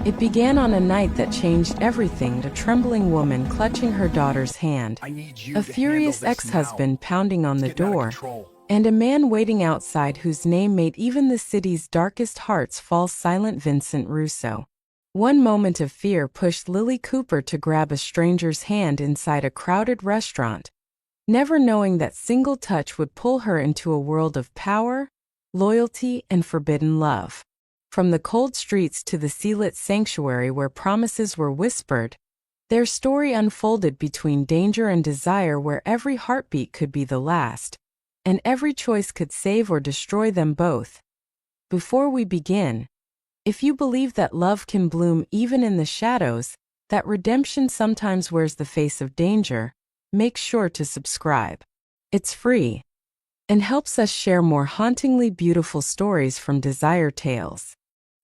It began on a night that changed everything, a trembling woman clutching her daughter's hand, a furious ex-husband pounding on the door, and a man waiting outside whose name made even the city's darkest hearts fall silent. Vincent Russo. One moment of fear pushed Lily Cooper to grab a stranger's hand inside a crowded restaurant, never knowing that single touch would pull her into a world of power, loyalty, and forbidden love. From the cold streets to the sea-lit sanctuary where promises were whispered, their story unfolded between danger and desire, where every heartbeat could be the last, and every choice could save or destroy them both. Before we begin, if you believe that love can bloom even in the shadows, that redemption sometimes wears the face of danger, make sure to subscribe. It's free and helps us share more hauntingly beautiful stories from Desire Tales.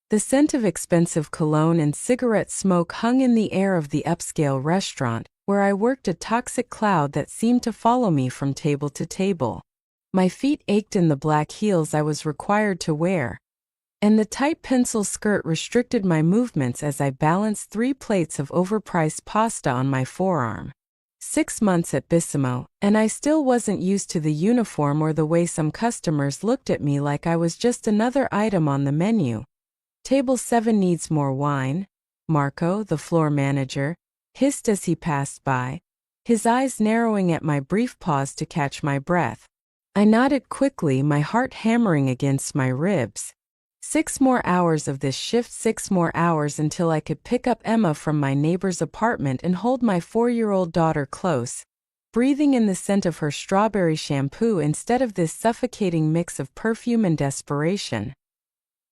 The scent of expensive cologne and cigarette smoke hung in the air of the upscale restaurant, where I worked, a toxic cloud that seemed to follow me from table to table. My feet ached in the black heels I was required to wear, and the tight pencil skirt restricted my movements as I balanced 3 plates of overpriced pasta on my forearm. 6 months at Bissimo, and I still wasn't used to the uniform or the way some customers looked at me like I was just another item on the menu. "Table 7 needs more wine," Marco, the floor manager, hissed as he passed by, his eyes narrowing at my brief pause to catch my breath. I nodded quickly, my heart hammering against my ribs. 6 more hours of this shift, 6 more hours until I could pick up Emma from my neighbor's apartment and hold my 4-year-old daughter close, breathing in the scent of her strawberry shampoo instead of this suffocating mix of perfume and desperation.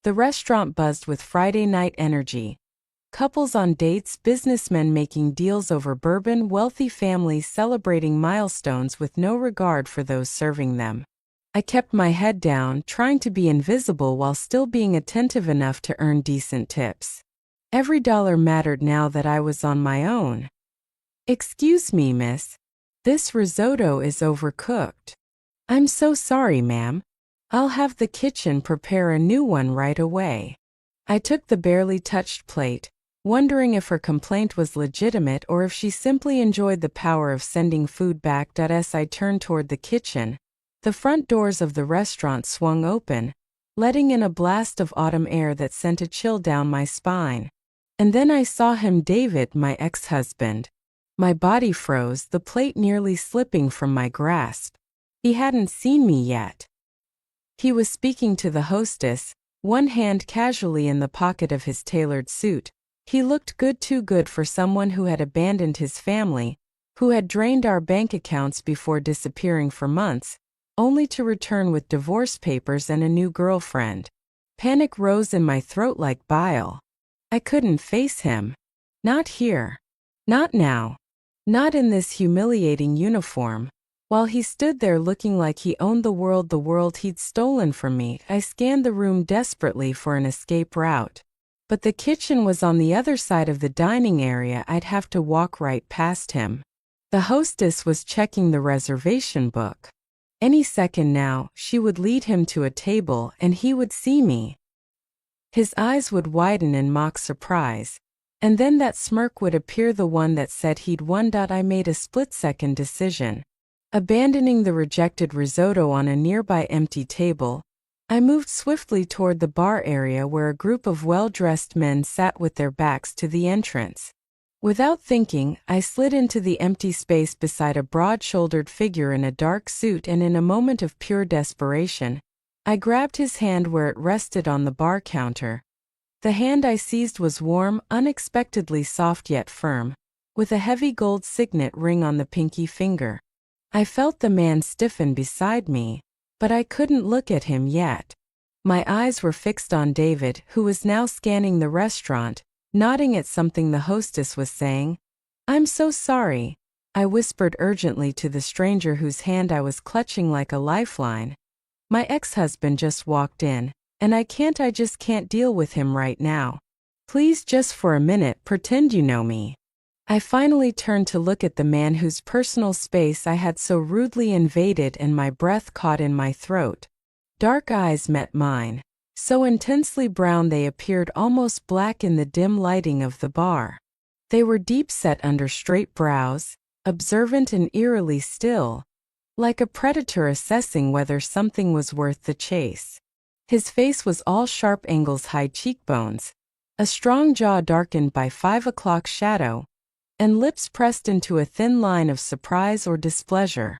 The restaurant buzzed with Friday night energy. Couples on dates, businessmen making deals over bourbon, wealthy families celebrating milestones with no regard for those serving them. I kept my head down, trying to be invisible while still being attentive enough to earn decent tips. Every dollar mattered now that I was on my own. "Excuse me, miss. This risotto is overcooked." "I'm so sorry, ma'am. I'll have the kitchen prepare a new one right away." I took the barely touched plate, wondering if her complaint was legitimate or if she simply enjoyed the power of sending food back. As I turned toward the kitchen, the front doors of the restaurant swung open, letting in a blast of autumn air that sent a chill down my spine. And then I saw him, David, my ex-husband. My body froze, the plate nearly slipping from my grasp. He hadn't seen me yet. He was speaking to the hostess, one hand casually in the pocket of his tailored suit. He looked good, too good for someone who had abandoned his family, who had drained our bank accounts before disappearing for months, only to return with divorce papers and a new girlfriend. Panic rose in my throat like bile. I couldn't face him. Not here. Not now. Not in this humiliating uniform. While he stood there looking like he owned the world he'd stolen from me, I scanned the room desperately for an escape route. But the kitchen was on the other side of the dining area. I'd have to walk right past him. The hostess was checking the reservation book. Any second now, she would lead him to a table and he would see me. His eyes would widen in mock surprise, and then that smirk would appear, the one that said he'd won. I made a split-second decision. Abandoning the rejected risotto on a nearby empty table, I moved swiftly toward the bar area where a group of well-dressed men sat with their backs to the entrance. Without thinking, I slid into the empty space beside a broad-shouldered figure in a dark suit, and in a moment of pure desperation, I grabbed his hand where it rested on the bar counter. The hand I seized was warm, unexpectedly soft yet firm, with a heavy gold signet ring on the pinky finger. I felt the man stiffen beside me, but I couldn't look at him yet. My eyes were fixed on David, who was now scanning the restaurant, nodding at something the hostess was saying. "I'm so sorry," I whispered urgently to the stranger whose hand I was clutching like a lifeline. "My ex-husband just walked in, and I just can't deal with him right now. Please, just for a minute, pretend you know me." I finally turned to look at the man whose personal space I had so rudely invaded, and my breath caught in my throat. Dark eyes met mine, so intensely brown they appeared almost black in the dim lighting of the bar. They were deep-set under straight brows, observant and eerily still, like a predator assessing whether something was worth the chase. His face was all sharp angles, high cheekbones, a strong jaw darkened by 5 o'clock shadow, and lips pressed into a thin line of surprise or displeasure.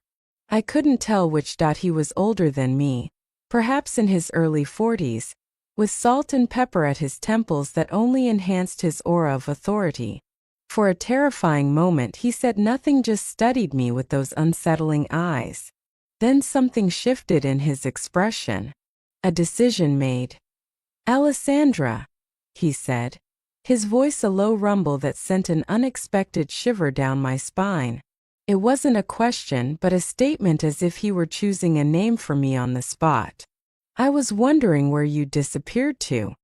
I couldn't tell which. He was older than me, perhaps in his early 40s, with salt and pepper at his temples that only enhanced his aura of authority. For a terrifying moment he said nothing, just studied me with those unsettling eyes. Then something shifted in his expression. A decision made. "Alessandra," he said, his voice a low rumble that sent an unexpected shiver down my spine. It wasn't a question but a statement, as if he were choosing a name for me on the spot. "I was wondering where you disappeared to."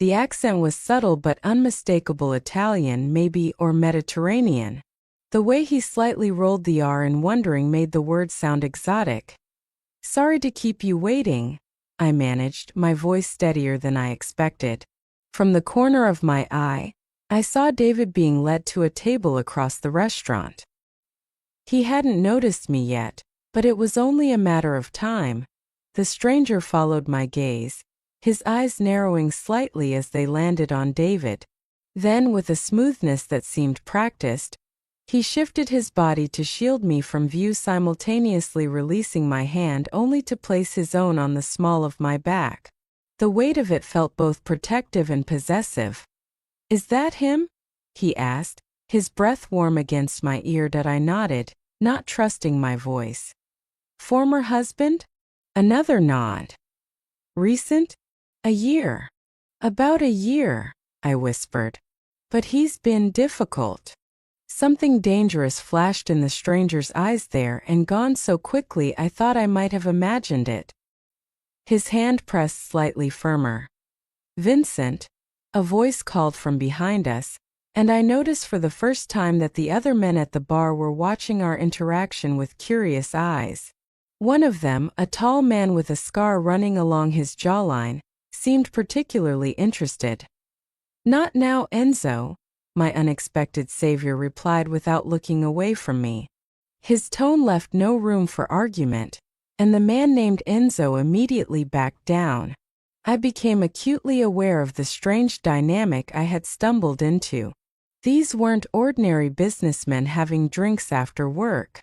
The accent was subtle but unmistakable, Italian maybe, or Mediterranean. The way he slightly rolled the R in wondering made the word sound exotic. "Sorry to keep you waiting," I managed, my voice steadier than I expected. From the corner of my eye, I saw David being led to a table across the restaurant. He hadn't noticed me yet, but it was only a matter of time. The stranger followed my gaze, his eyes narrowing slightly as they landed on David. Then, with a smoothness that seemed practiced, he shifted his body to shield me from view, simultaneously releasing my hand only to place his own on the small of my back. The weight of it felt both protective and possessive. "Is that him?" he asked, his breath warm against my ear. I nodded, not trusting my voice. "Former husband?" Another nod. "Recent?" "A year." "About a year," I whispered. "But he's been difficult." Something dangerous flashed in the stranger's eyes there and gone so quickly I thought I might have imagined it. His hand pressed slightly firmer. "Vincent," a voice called from behind us, and I noticed for the first time that the other men at the bar were watching our interaction with curious eyes. One of them, a tall man with a scar running along his jawline, seemed particularly interested. "Not now, Enzo," my unexpected savior replied without looking away from me. His tone left no room for argument, and the man named Enzo immediately backed down. I became acutely aware of the strange dynamic I had stumbled into. These weren't ordinary businessmen having drinks after work.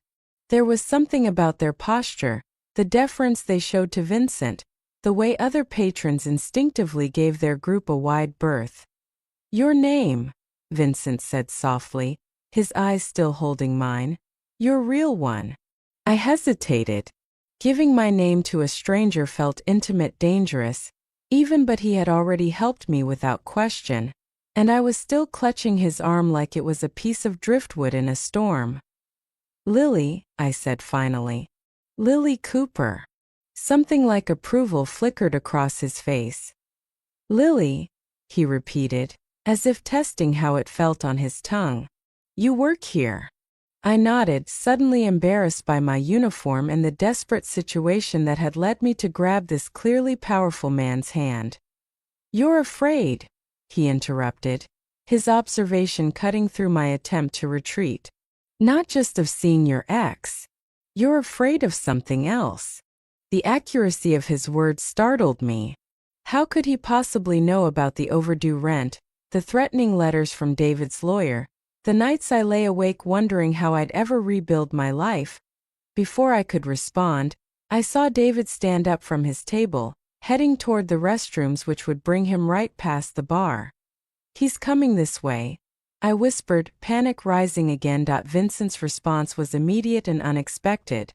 There was something about their posture, the deference they showed to Vincent, the way other patrons instinctively gave their group a wide berth. "Your name," Vincent said softly, his eyes still holding mine. "Your real one." I hesitated. Giving my name to a stranger felt intimate, dangerous, even, but he had already helped me without question, and I was still clutching his arm like it was a piece of driftwood in a storm. "Lily," I said finally. "Lily Cooper." Something like approval flickered across his face. "Lily," he repeated, as if testing how it felt on his tongue. "You work here?" I nodded, suddenly embarrassed by my uniform and the desperate situation that had led me to grab this clearly powerful man's hand. "You're afraid," he interrupted, his observation cutting through my attempt to retreat. "Not just of seeing your ex. You're afraid of something else." The accuracy of his words startled me. How could he possibly know about the overdue rent, the threatening letters from David's lawyer, the nights I lay awake wondering how I'd ever rebuild my life? Before I could respond, I saw David stand up from his table, heading toward the restrooms which would bring him right past the bar. "He's coming this way," I whispered, panic rising again. Vincent's response was immediate and unexpected.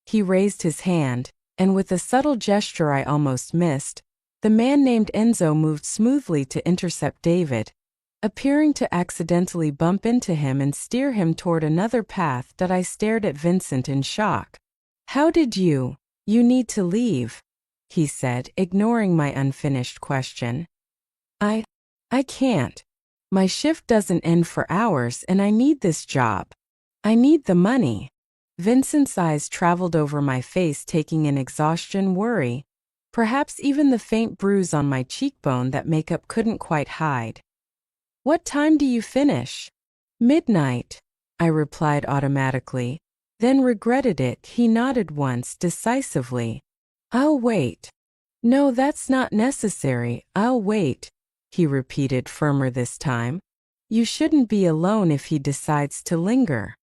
He raised his hand, and with a subtle gesture I almost missed, the man named Enzo moved smoothly to intercept David, appearing to accidentally bump into him and steer him toward another path. I stared at Vincent in shock. "How did you need to leave?" he said, ignoring my unfinished question. I can't. My shift doesn't end for hours and I need this job. I need the money." Vincent's eyes traveled over my face, taking in exhaustion, worry, Perhaps even the faint bruise on my cheekbone that makeup couldn't quite hide. "What time do you finish?" "Midnight," I replied automatically, then regretted it. He nodded once decisively. "I'll wait." "No, that's not necessary, I'll wait," he repeated firmer this time. "You shouldn't be alone if he decides to linger."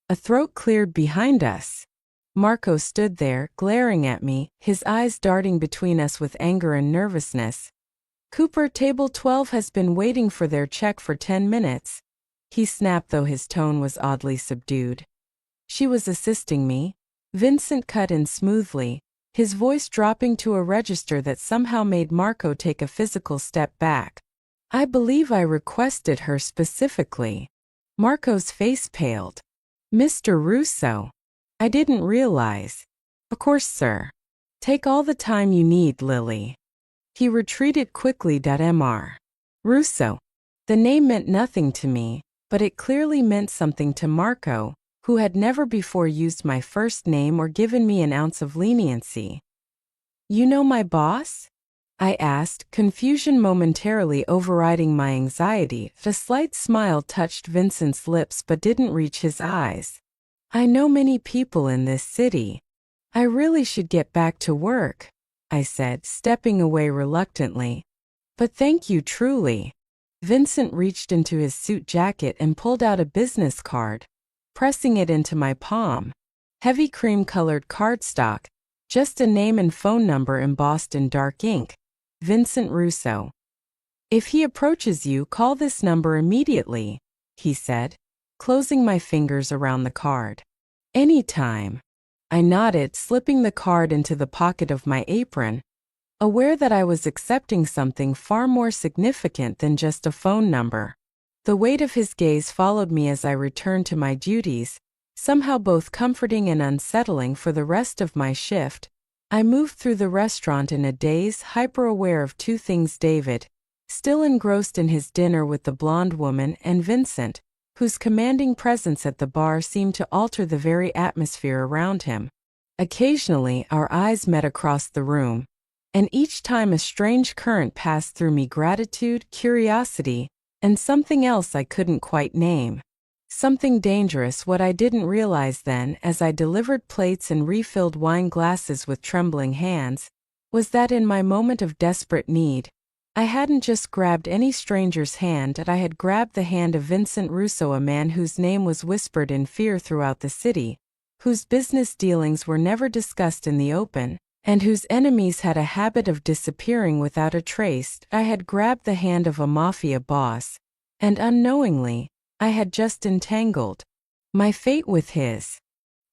A throat cleared behind us. Marco stood there, glaring at me, his eyes darting between us with anger and nervousness. "Cooper, table 12 has been waiting for their check for 10 minutes. He snapped, though his tone was oddly subdued. "She was assisting me," Vincent cut in smoothly, his voice dropping to a register that somehow made Marco take a physical step back. "I believe I requested her specifically." Marco's face paled. "Mr. Russo. I didn't realize." "Of course, sir. Take all the time you need, Lily." He retreated quickly. Mr. Russo. The name meant nothing to me, but it clearly meant something to Marco, who had never before used my first name or given me an ounce of leniency. "You know my boss?" I asked, confusion momentarily overriding my anxiety. A slight smile touched Vincent's lips but didn't reach his eyes. "I know many people in this city. I really should get back to work," I said, stepping away reluctantly. "But thank you truly." Vincent reached into his suit jacket and pulled out a business card, pressing it into my palm. Heavy cream-colored cardstock, just a name and phone number embossed in dark ink. Vincent Russo. "If he approaches you, call this number immediately," he said, closing my fingers around the card. "Anytime." I nodded, slipping the card into the pocket of my apron, aware that I was accepting something far more significant than just a phone number. The weight of his gaze followed me as I returned to my duties, somehow both comforting and unsettling. For the rest of my shift, I moved through the restaurant in a daze, hyper-aware of two things: David, still engrossed in his dinner with the blonde woman, and Vincent, whose commanding presence at the bar seemed to alter the very atmosphere around him. Occasionally, our eyes met across the room, and each time a strange current passed through me: gratitude, curiosity, and something else I couldn't quite name. Something dangerous. What I didn't realize then, as I delivered plates and refilled wine glasses with trembling hands, was that in my moment of desperate need, I hadn't just grabbed any stranger's hand, I had grabbed the hand of Vincent Russo, a man whose name was whispered in fear throughout the city, whose business dealings were never discussed in the open, and whose enemies had a habit of disappearing without a trace. I had grabbed the hand of a mafia boss, and unknowingly, I had just entangled my fate with his.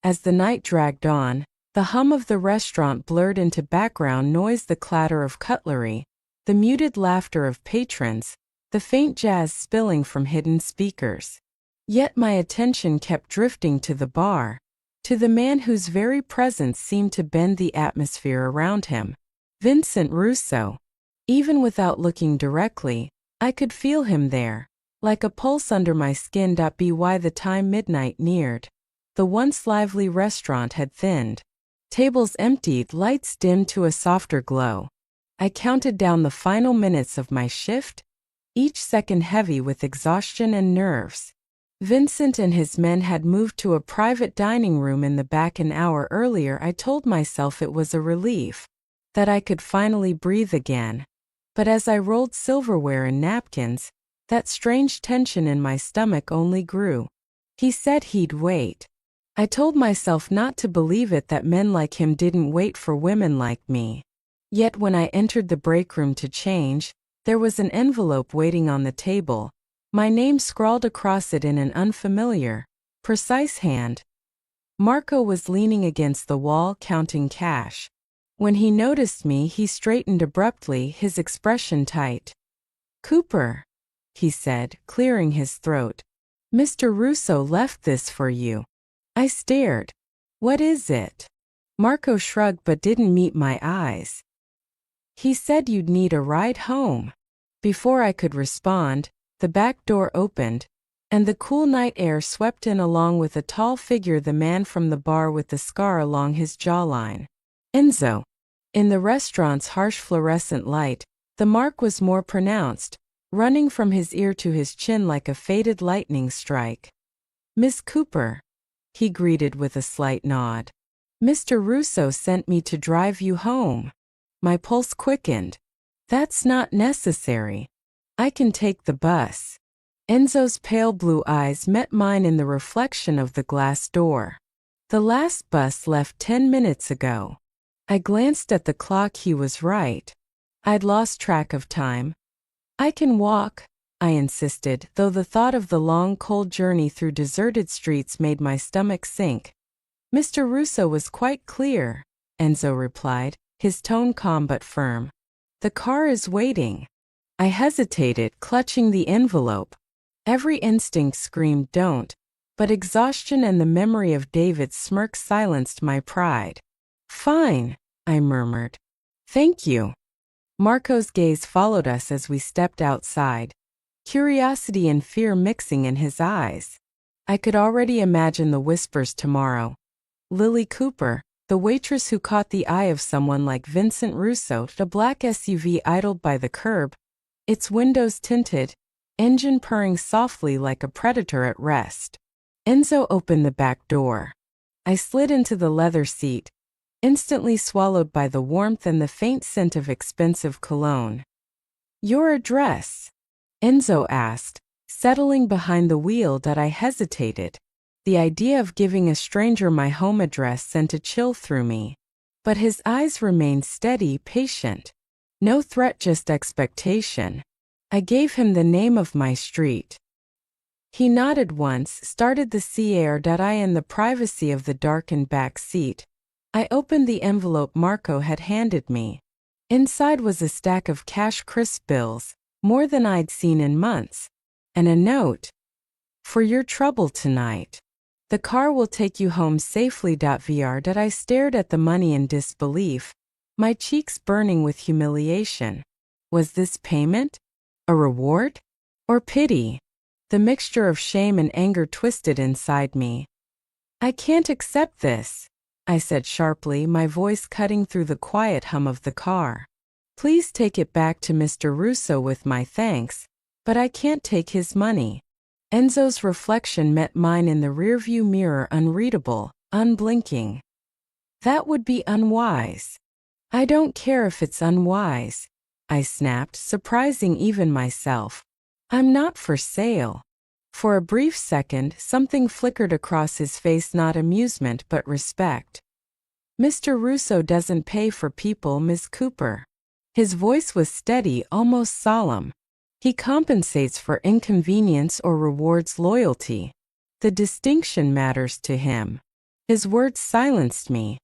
As the night dragged on, the hum of the restaurant blurred into background noise: the clatter of cutlery, the muted laughter of patrons, the faint jazz spilling from hidden speakers. Yet my attention kept drifting to the bar, to the man whose very presence seemed to bend the atmosphere around him. Vincent Russo. Even without looking directly, I could feel him there, like a pulse under my skin. By the time midnight neared, the once lively restaurant had thinned. Tables emptied, lights dimmed to a softer glow. I counted down the final minutes of my shift, each second heavy with exhaustion and nerves. Vincent and his men had moved to a private dining room in the back an hour earlier. I told myself it was a relief, that I could finally breathe again. But as I rolled silverware and napkins, that strange tension in my stomach only grew. He said he'd wait. I told myself not to believe it, that men like him didn't wait for women like me. Yet when I entered the break room to change, there was an envelope waiting on the table, my name scrawled across it in an unfamiliar, precise hand. Marco was leaning against the wall, counting cash. When he noticed me, he straightened abruptly, his expression tight. "Cooper," he said, clearing his throat. "Mr. Russo left this for you." I stared. "What is it?" Marco shrugged but didn't meet my eyes. "He said you'd need a ride home." Before I could respond, the back door opened, and the cool night air swept in along with a tall figure, the man from the bar with the scar along his jawline. "Enzo." In the restaurant's harsh fluorescent light, the mark was more pronounced, running from his ear to his chin like a fated lightning strike. "Miss Cooper," he greeted with a slight nod. "Mr. Russo sent me to drive you home." My pulse quickened. "That's not necessary. I can take the bus." Enzo's pale blue eyes met mine in the reflection of the glass door. "The last bus left 10 minutes ago." I glanced at the clock. He was right. I'd lost track of time. "I can walk," I insisted, though the thought of the long, cold journey through deserted streets made my stomach sink. "Mr. Russo was quite clear," Enzo replied, his tone calm but firm. "The car is waiting." I hesitated, clutching the envelope. Every instinct screamed don't, but exhaustion and the memory of David's smirk silenced my pride. "Fine," I murmured. "Thank you." Marco's gaze followed us as we stepped outside, curiosity and fear mixing in his eyes. I could already imagine the whispers tomorrow. Lily Cooper, the waitress who caught the eye of someone like Vincent Russo, the black SUV idled by the curb, its windows tinted, engine purring softly like a predator at rest. Enzo opened the back door. I slid into the leather seat, instantly swallowed by the warmth and the faint scent of expensive cologne. "Your address?" Enzo asked, settling behind the wheel. That I hesitated. The idea of giving a stranger my home address sent a chill through me. But his eyes remained steady, patient. No threat, just expectation. I gave him the name of my street. He nodded once, started the CAR.I in the privacy of the darkened back seat. I opened the envelope Marco had handed me. Inside was a stack of cash crisp bills, more than I'd seen in months, and a note. "For your trouble tonight. The car will take you home safely." Vr. I stared at the money in disbelief, my cheeks burning with humiliation. Was this payment? A reward? Or pity? The mixture of shame and anger twisted inside me. "I can't accept this," I said sharply, my voice cutting through the quiet hum of the car. "Please take it back to Mr. Russo with my thanks, but I can't take his money." Enzo's reflection met mine in the rearview mirror, unreadable, unblinking. "That would be unwise." "I don't care if it's unwise," I snapped, surprising even myself. "I'm not for sale." For a brief second, something flickered across his face, not amusement but respect. "Mr. Russo doesn't pay for people, Miss Cooper." His voice was steady, almost solemn. "He compensates for inconvenience or rewards loyalty. The distinction matters to him." His words silenced me.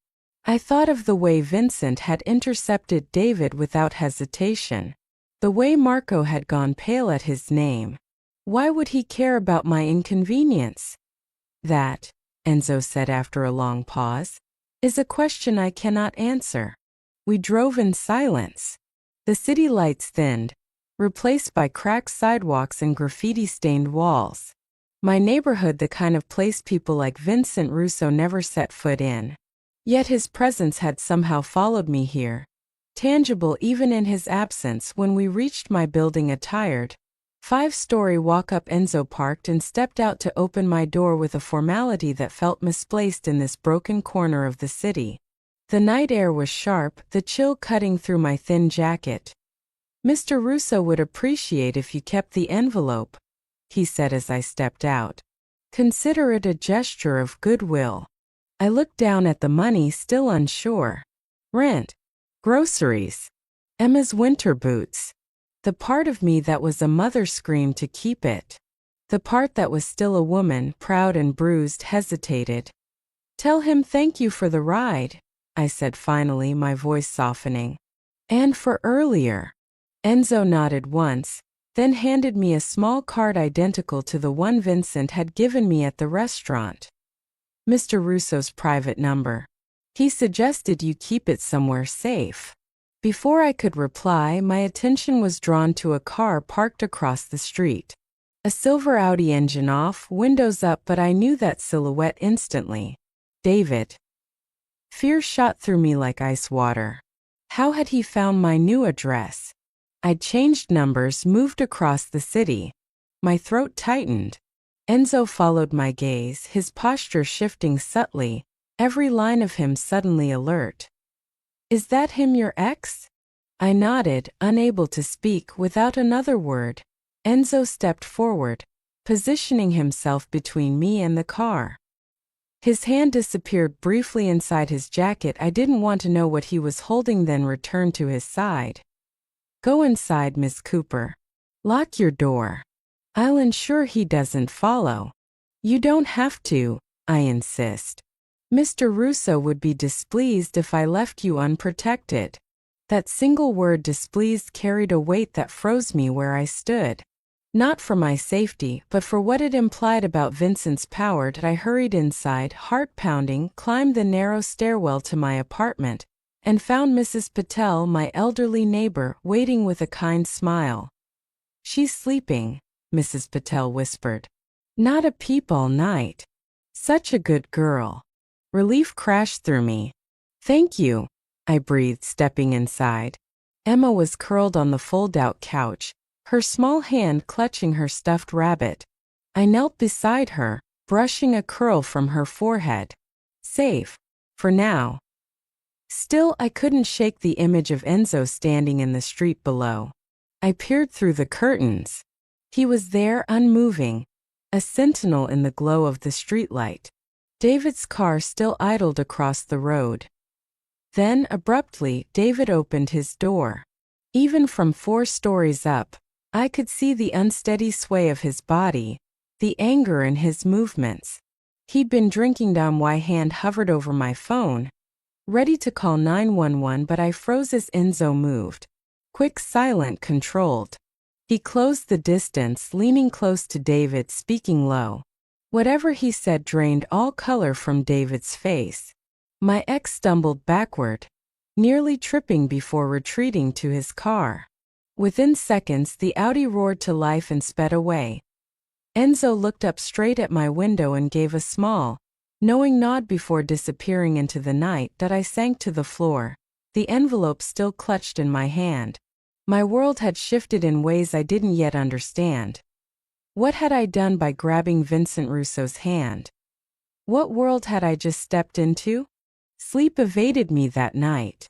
I thought of the way Vincent had intercepted David without hesitation, the way Marco had gone pale at his name. Why would he care about my inconvenience? "That," Enzo said after a long pause, "is a question I cannot answer." We drove in silence. The city lights thinned, replaced by cracked sidewalks and graffiti-stained walls. My neighborhood, the kind of place people like Vincent Russo never set foot in. Yet his presence had somehow followed me here, tangible even in his absence. When we reached my building, a tired, 5-story walk-up, Enzo parked and stepped out to open my door with a formality that felt misplaced in this broken corner of the city. The night air was sharp, the chill cutting through my thin jacket. "Mr. Russo would appreciate if you kept the envelope," he said as I stepped out. "Consider it a gesture of goodwill." I looked down at the money, still unsure. Rent, groceries, Emma's winter boots. The part of me that was a mother screamed to keep it. The part that was still a woman, proud and bruised, hesitated. "Tell him thank you for the ride," I said finally, my voice softening. "And for earlier." Enzo nodded once, then handed me a small card identical to the one Vincent had given me at the restaurant. "Mr. Russo's private number. He suggested you keep it somewhere safe." Before I could reply, my attention was drawn to a car parked across the street. A silver Audi, engine off, windows up, but I knew that silhouette instantly. David. Fear shot through me like ice water. How had he found my new address? I'd changed numbers, moved across the city. My throat tightened. Enzo followed my gaze, his posture shifting subtly, every line of him suddenly alert. Is that him, your ex? I nodded, unable to speak without another word. Enzo stepped forward, positioning himself between me and the car. His hand disappeared briefly inside his jacket. I didn't want to know what he was holding, then returned to his side. Go inside, Miss Cooper. Lock your door. I'll ensure he doesn't follow. You don't have to, I insist. Mr. Russo would be displeased if I left you unprotected. That single word, displeased, carried a weight that froze me where I stood. Not for my safety, but for what it implied about Vincent's power. I hurried inside, heart pounding, climbed the narrow stairwell to my apartment, and found Mrs. Patel, my elderly neighbor, waiting with a kind smile. She's sleeping, Mrs. Patel whispered. Not a peep all night. Such a good girl. Relief crashed through me. Thank you, I breathed, stepping inside. Emma was curled on the fold-out couch, her small hand clutching her stuffed rabbit. I knelt beside her, brushing a curl from her forehead. Safe. For now. Still, I couldn't shake the image of Enzo standing in the street below. I peered through the curtains. He was there, unmoving, a sentinel in the glow of the streetlight. David's car still idled across the road. Then, abruptly, David opened his door. Even from 4 stories up, I could see the unsteady sway of his body, the anger in his movements. He'd been drinking. My hand hovered over my phone, ready to call 911, but I froze as Enzo moved. Quick, silent, controlled. He closed the distance, leaning close to David, speaking low. Whatever he said drained all color from David's face. My ex stumbled backward, nearly tripping before retreating to his car. Within seconds, the Audi roared to life and sped away. Enzo looked up straight at my window and gave a small, knowing nod before disappearing into the night. That I sank to the floor, the envelope still clutched in my hand. My world had shifted in ways I didn't yet understand. What had I done by grabbing Vincent Russo's hand? What world had I just stepped into? Sleep evaded me that night.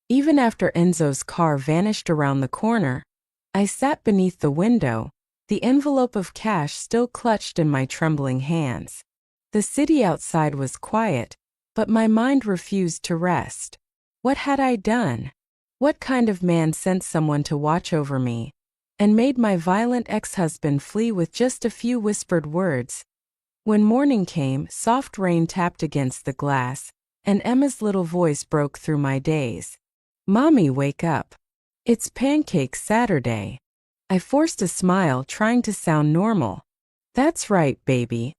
Even after Enzo's car vanished around the corner, I sat beneath the window, the envelope of cash still clutched in my trembling hands. The city outside was quiet, but my mind refused to rest. What had I done? What kind of man sent someone to watch over me, and made my violent ex-husband flee with just a few whispered words? When morning came, soft rain tapped against the glass, and Emma's little voice broke through my daze. Mommy, wake up. It's Pancake Saturday. I forced a smile, trying to sound normal. That's right, baby.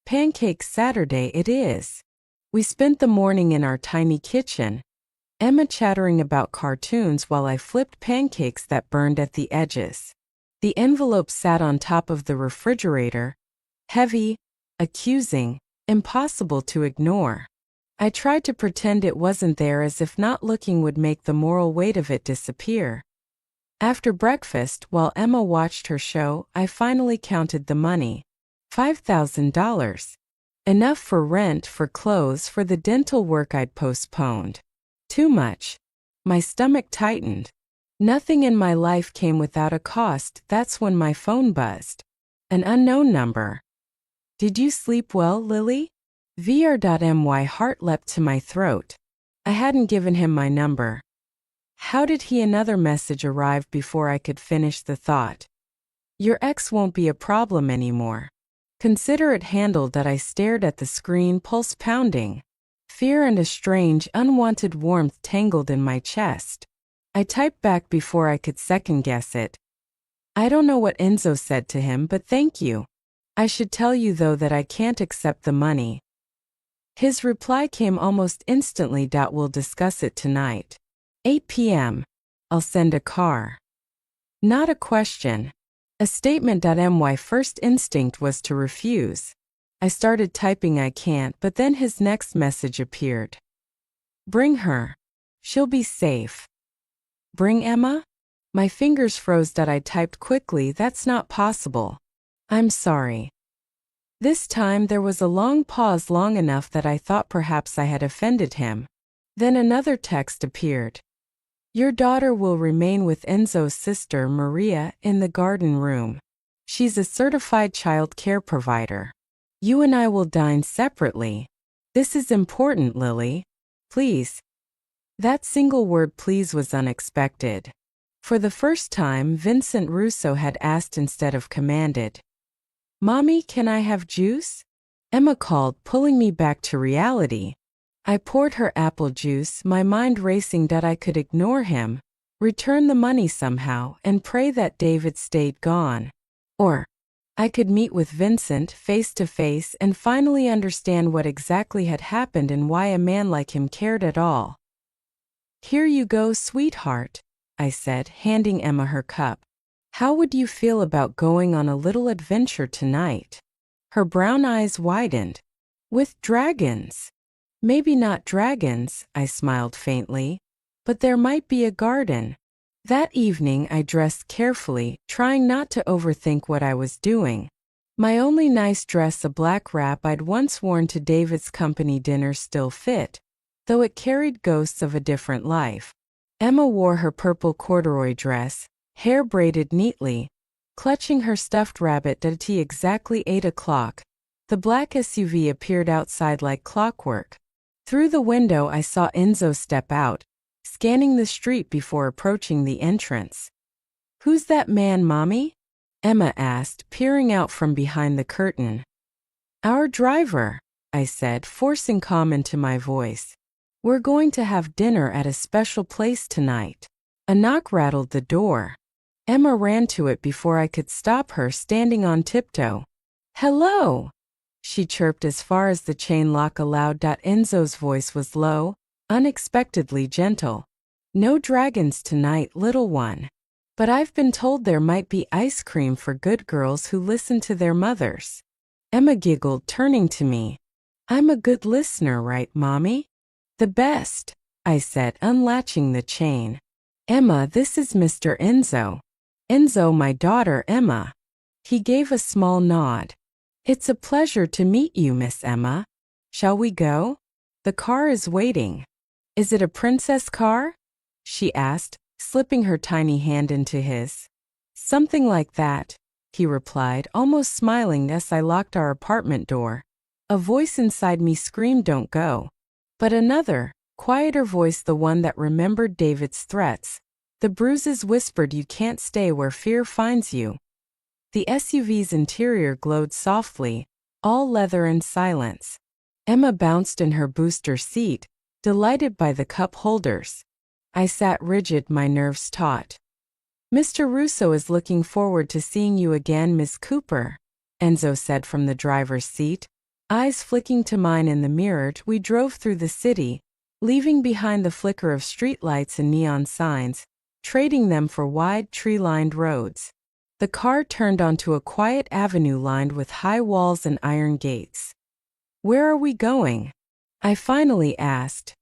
Pancake Saturday it is. We spent the morning in our tiny kitchen, Emma chattering about cartoons while I flipped pancakes that burned at the edges. The envelope sat on top of the refrigerator, heavy, accusing, impossible to ignore. I tried to pretend it wasn't there, as if not looking would make the moral weight of it disappear. After breakfast, while Emma watched her show, I finally counted the money. $5,000. Enough for rent, for clothes, for the dental work I'd postponed. Too much. My stomach tightened. Nothing in my life came without a cost. That's when my phone buzzed. An unknown number. Did you sleep well, Lily? VR.my heart leapt to my throat. I hadn't given him my number. How did he? Another message arrived before I could finish the thought. Your ex won't be a problem anymore. Consider it handled. That I stared at the screen, pulse pounding. Fear and a strange, unwanted warmth tangled in my chest. I typed back before I could second-guess it. I don't know what Enzo said to him, but thank you. I should tell you, though, that I can't accept the money. His reply came almost instantly. We'll discuss it tonight. 8 p.m. I'll send a car. Not a question. A statement. My first instinct was to refuse. I started typing I can't, but then his next message appeared. Bring her. She'll be safe. Bring Emma? My fingers froze that I typed quickly. That's not possible. I'm sorry. This time there was a long pause, long enough that I thought perhaps I had offended him. Then another text appeared. Your daughter will remain with Enzo's sister Maria in the garden room. She's a certified child care provider. You and I will dine separately. This is important, Lily. Please. That single word please was unexpected. For the first time, Vincent Russo had asked instead of commanded. Mommy, can I have juice? Emma called, pulling me back to reality. I poured her apple juice, my mind racing that I could ignore him, return the money somehow, and pray that David stayed gone. Or I could meet with Vincent face to face and finally understand what exactly had happened and why a man like him cared at all. Here you go, sweetheart, I said, handing Emma her cup. How would you feel about going on a little adventure tonight? Her brown eyes widened. With dragons. Maybe not dragons, I smiled faintly, but there might be a garden. That evening I dressed carefully, trying not to overthink what I was doing. My only nice dress, a black wrap I'd once worn to David's company dinner, still fit, though it carried ghosts of a different life. Emma wore her purple corduroy dress, hair braided neatly, clutching her stuffed rabbit at exactly 8 o'clock. The black SUV appeared outside like clockwork. Through the window I saw Enzo step out, scanning the street before approaching the entrance. Who's that man, Mommy? Emma asked, peering out from behind the curtain. Our driver, I said, forcing calm into my voice. We're going to have dinner at a special place tonight. A knock rattled the door. Emma ran to it before I could stop her, standing on tiptoe. Hello, she chirped as far as the chain lock allowed. Enzo's voice was low, unexpectedly gentle. No dragons tonight, little one. But I've been told there might be ice cream for good girls who listen to their mothers. Emma giggled, turning to me. I'm a good listener, right, Mommy? The best, I said, unlatching the chain. Emma, this is Mr. Enzo. Enzo, my daughter, Emma. He gave a small nod. It's a pleasure to meet you, Miss Emma. Shall we go? The car is waiting. Is it a princess car? She asked, slipping her tiny hand into his. Something like that, he replied, almost smiling as I locked our apartment door. A voice inside me screamed, don't go. But another, quieter voice, the one that remembered David's threats, the bruises, whispered, you can't stay where fear finds you. The SUV's interior glowed softly, all leather and silence. Emma bounced in her booster seat, delighted by the cup holders. I sat rigid, my nerves taut. Mr. Russo is looking forward to seeing you again, Miss Cooper, Enzo said from the driver's seat. Eyes flicking to mine in the mirror, we drove through the city, leaving behind the flicker of streetlights and neon signs, trading them for wide, tree-lined roads. The car turned onto a quiet avenue lined with high walls and iron gates. Where are we going? I finally asked.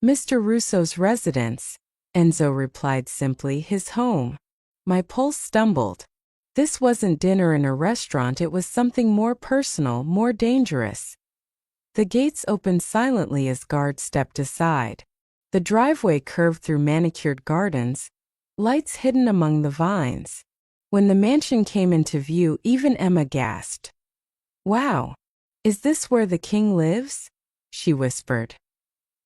Mr. Russo's residence, Enzo replied simply, his home. My pulse stumbled. This wasn't dinner in a restaurant, it was something more personal, more dangerous. The gates opened silently as guards stepped aside. The driveway curved through manicured gardens, lights hidden among the vines. When the mansion came into view, even Emma gasped. Wow, is this where the king lives? She whispered.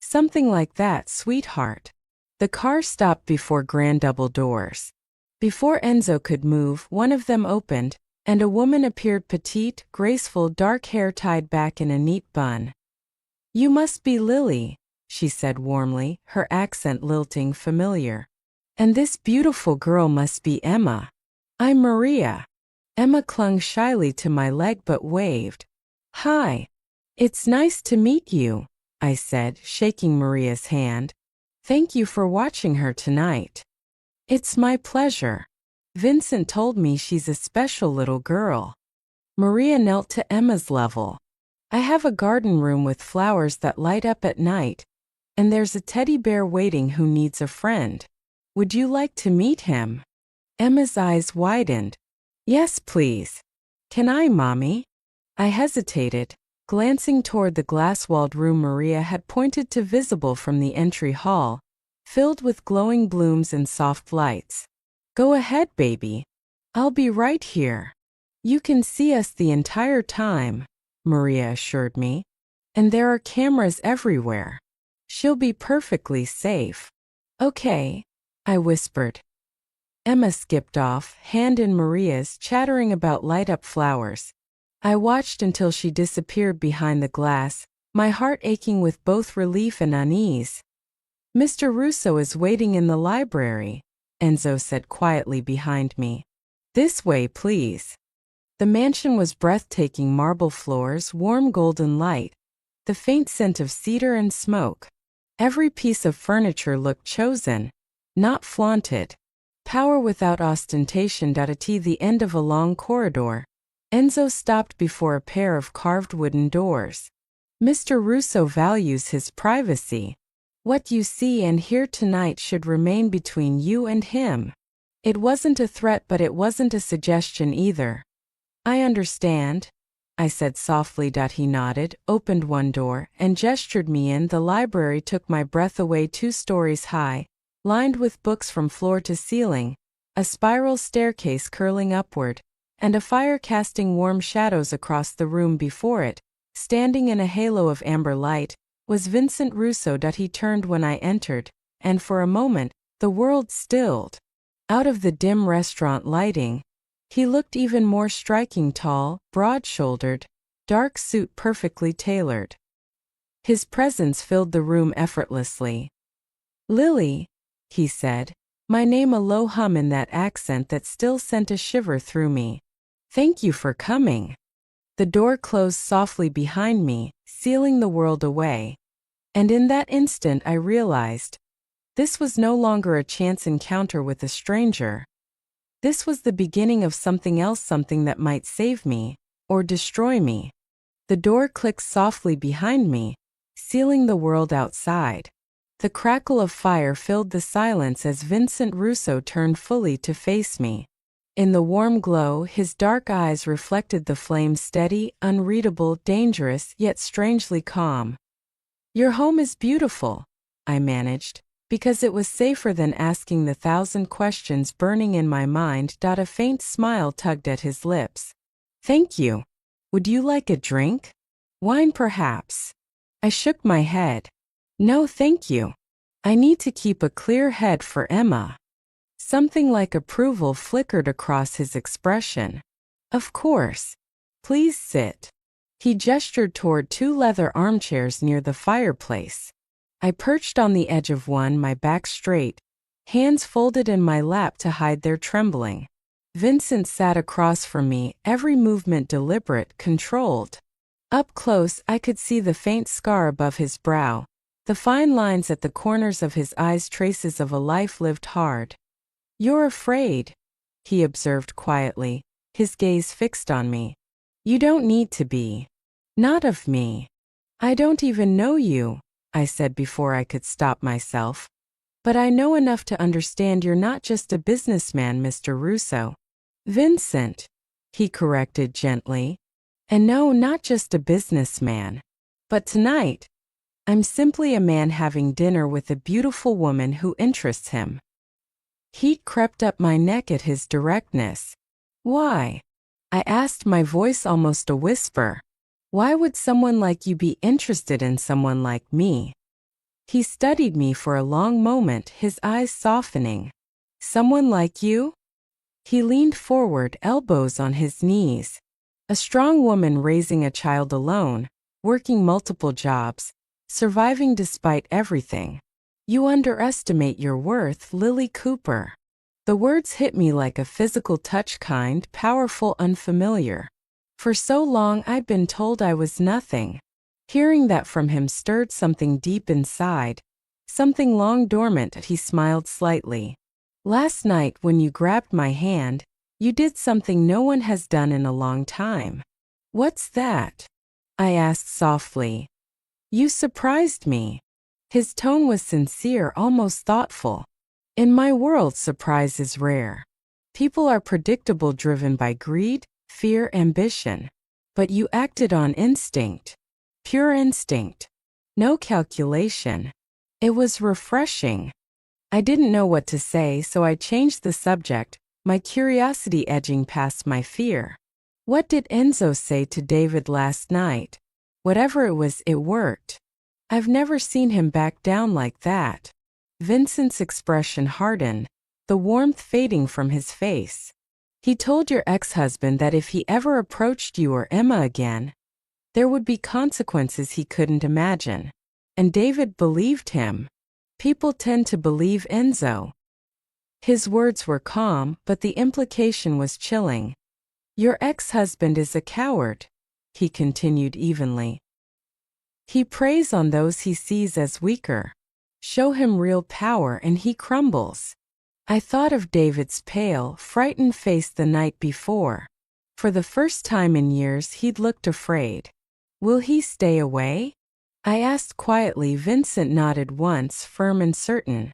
Something like that, sweetheart. The car stopped before grand double doors. Before Enzo could move, one of them opened, and a woman appeared, petite, graceful, dark hair tied back in a neat bun. You must be Lily, she said warmly, her accent lilting, familiar. And this beautiful girl must be Emma. I'm Maria. Emma clung shyly to my leg but waved. Hi. It's nice to meet you, I said, shaking Maria's hand. Thank you for watching her tonight. It's my pleasure. Vincent told me she's a special little girl. Maria knelt to Emma's level. I have a garden room with flowers that light up at night, and there's a teddy bear waiting who needs a friend. Would you like to meet him? Emma's eyes widened. Yes, please. Can I, Mommy? I hesitated, glancing toward the glass-walled room Maria had pointed to, visible from the entry hall, filled with glowing blooms and soft lights. Go ahead, baby. I'll be right here. You can see us the entire time, Maria assured me. And there are cameras everywhere. She'll be perfectly safe. Okay, I whispered. Emma skipped off, hand in Maria's, chattering about light-up flowers. I watched until she disappeared behind the glass, my heart aching with both relief and unease. Mr. Russo is waiting in the library, Enzo said quietly behind me. This way, please. The mansion was breathtaking: marble floors, warm golden light, the faint scent of cedar and smoke. Every piece of furniture looked chosen, not flaunted. Power without ostentation. At the end of a long corridor, Enzo stopped before a pair of carved wooden doors. Mr. Russo values his privacy. What you see and hear tonight should remain between you and him. It wasn't a threat, but it wasn't a suggestion either. I understand, I said softly. He nodded, opened one door, and gestured me in. The library took my breath away. 2 stories high, lined with books from floor to ceiling, a spiral staircase curling upward, and a fire casting warm shadows across the room. Before it, standing in a halo of amber light, was Vincent Russo. He turned when I entered, and for a moment, the world stilled. Out of the dim restaurant lighting, he looked even more striking: tall, broad-shouldered, dark suit perfectly tailored. His presence filled the room effortlessly. Lily, he said, my name a low hum in that accent that still sent a shiver through me. Thank you for coming. The door closed softly behind me, sealing the world away. And in that instant I realized, this was no longer a chance encounter with a stranger. This was the beginning of something else, something that might save me, or destroy me. The door clicked softly behind me, sealing the world outside. The crackle of fire filled the silence as Vincent Russo turned fully to face me. In the warm glow, his dark eyes reflected the flame: steady, unreadable, dangerous, yet strangely calm. Your home is beautiful, I managed, because it was safer than asking the 1,000 questions burning in my mind. A faint smile tugged at his lips. Thank you. Would you like a drink? Wine, perhaps? I shook my head. No, thank you. I need to keep a clear head for Emma. Something like approval flickered across his expression. Of course. Please sit. He gestured toward 2 leather armchairs near the fireplace. I perched on the edge of one, my back straight, hands folded in my lap to hide their trembling. Vincent sat across from me, every movement deliberate, controlled. Up close, I could see the faint scar above his brow, the fine lines at the corners of his eyes, traces of a life lived hard. You're afraid, he observed quietly, his gaze fixed on me. You don't need to be. Not of me. I don't even know you, I said before I could stop myself. But I know enough to understand you're not just a businessman, Mr. Russo. Vincent, he corrected gently. And no, not just a businessman. But tonight, I'm simply a man having dinner with a beautiful woman who interests him. Heat crept up my neck at his directness. Why? I asked, my voice almost a whisper. Why would someone like you be interested in someone like me? He studied me for a long moment, his eyes softening. Someone like you? He leaned forward, elbows on his knees. A strong woman raising a child alone, working multiple jobs, surviving despite everything. You underestimate your worth, Lily Cooper. The words hit me like a physical touch, kind, powerful, unfamiliar. For so long I'd been told I was nothing. Hearing that from him stirred something deep inside, something long dormant. He smiled slightly. Last night when you grabbed my hand, you did something no one has done in a long time. What's that? I asked softly. You surprised me. His tone was sincere, almost thoughtful. In my world, surprise is rare. People are predictable, driven by greed, fear, ambition. But you acted on instinct. Pure instinct. No calculation. It was refreshing. I didn't know what to say, so I changed the subject, my curiosity edging past my fear. What did Enzo say to David last night? Whatever it was, it worked. I've never seen him back down like that. Vincent's expression hardened, the warmth fading from his face. He told your ex-husband that if he ever approached you or Emma again, there would be consequences he couldn't imagine. And David believed him. People tend to believe Enzo. His words were calm, but the implication was chilling. Your ex-husband is a coward, he continued evenly. He preys on those he sees as weaker. Show him real power and he crumbles. I thought of David's pale, frightened face the night before. For the first time in years, he'd looked afraid. Will he stay away? I asked quietly. Vincent nodded once, firm and certain.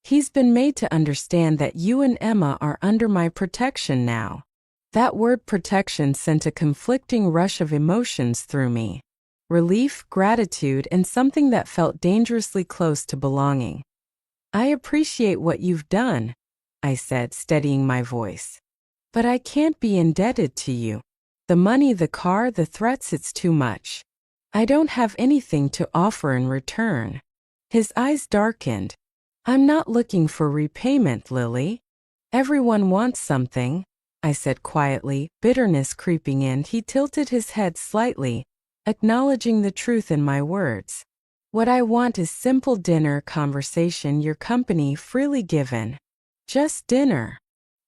He's been made to understand that you and Emma are under my protection now. That word protection sent a conflicting rush of emotions through me. Relief, gratitude, and something that felt dangerously close to belonging. I appreciate what you've done, I said, steadying my voice. But I can't be indebted to you. The money, the car, the threats, it's too much. I don't have anything to offer in return. His eyes darkened. I'm not looking for repayment, Lily. Everyone wants something, I said quietly, bitterness creeping in. He tilted his head slightly, acknowledging the truth in my words. What I want is simple dinner, conversation, your company freely given. Just dinner.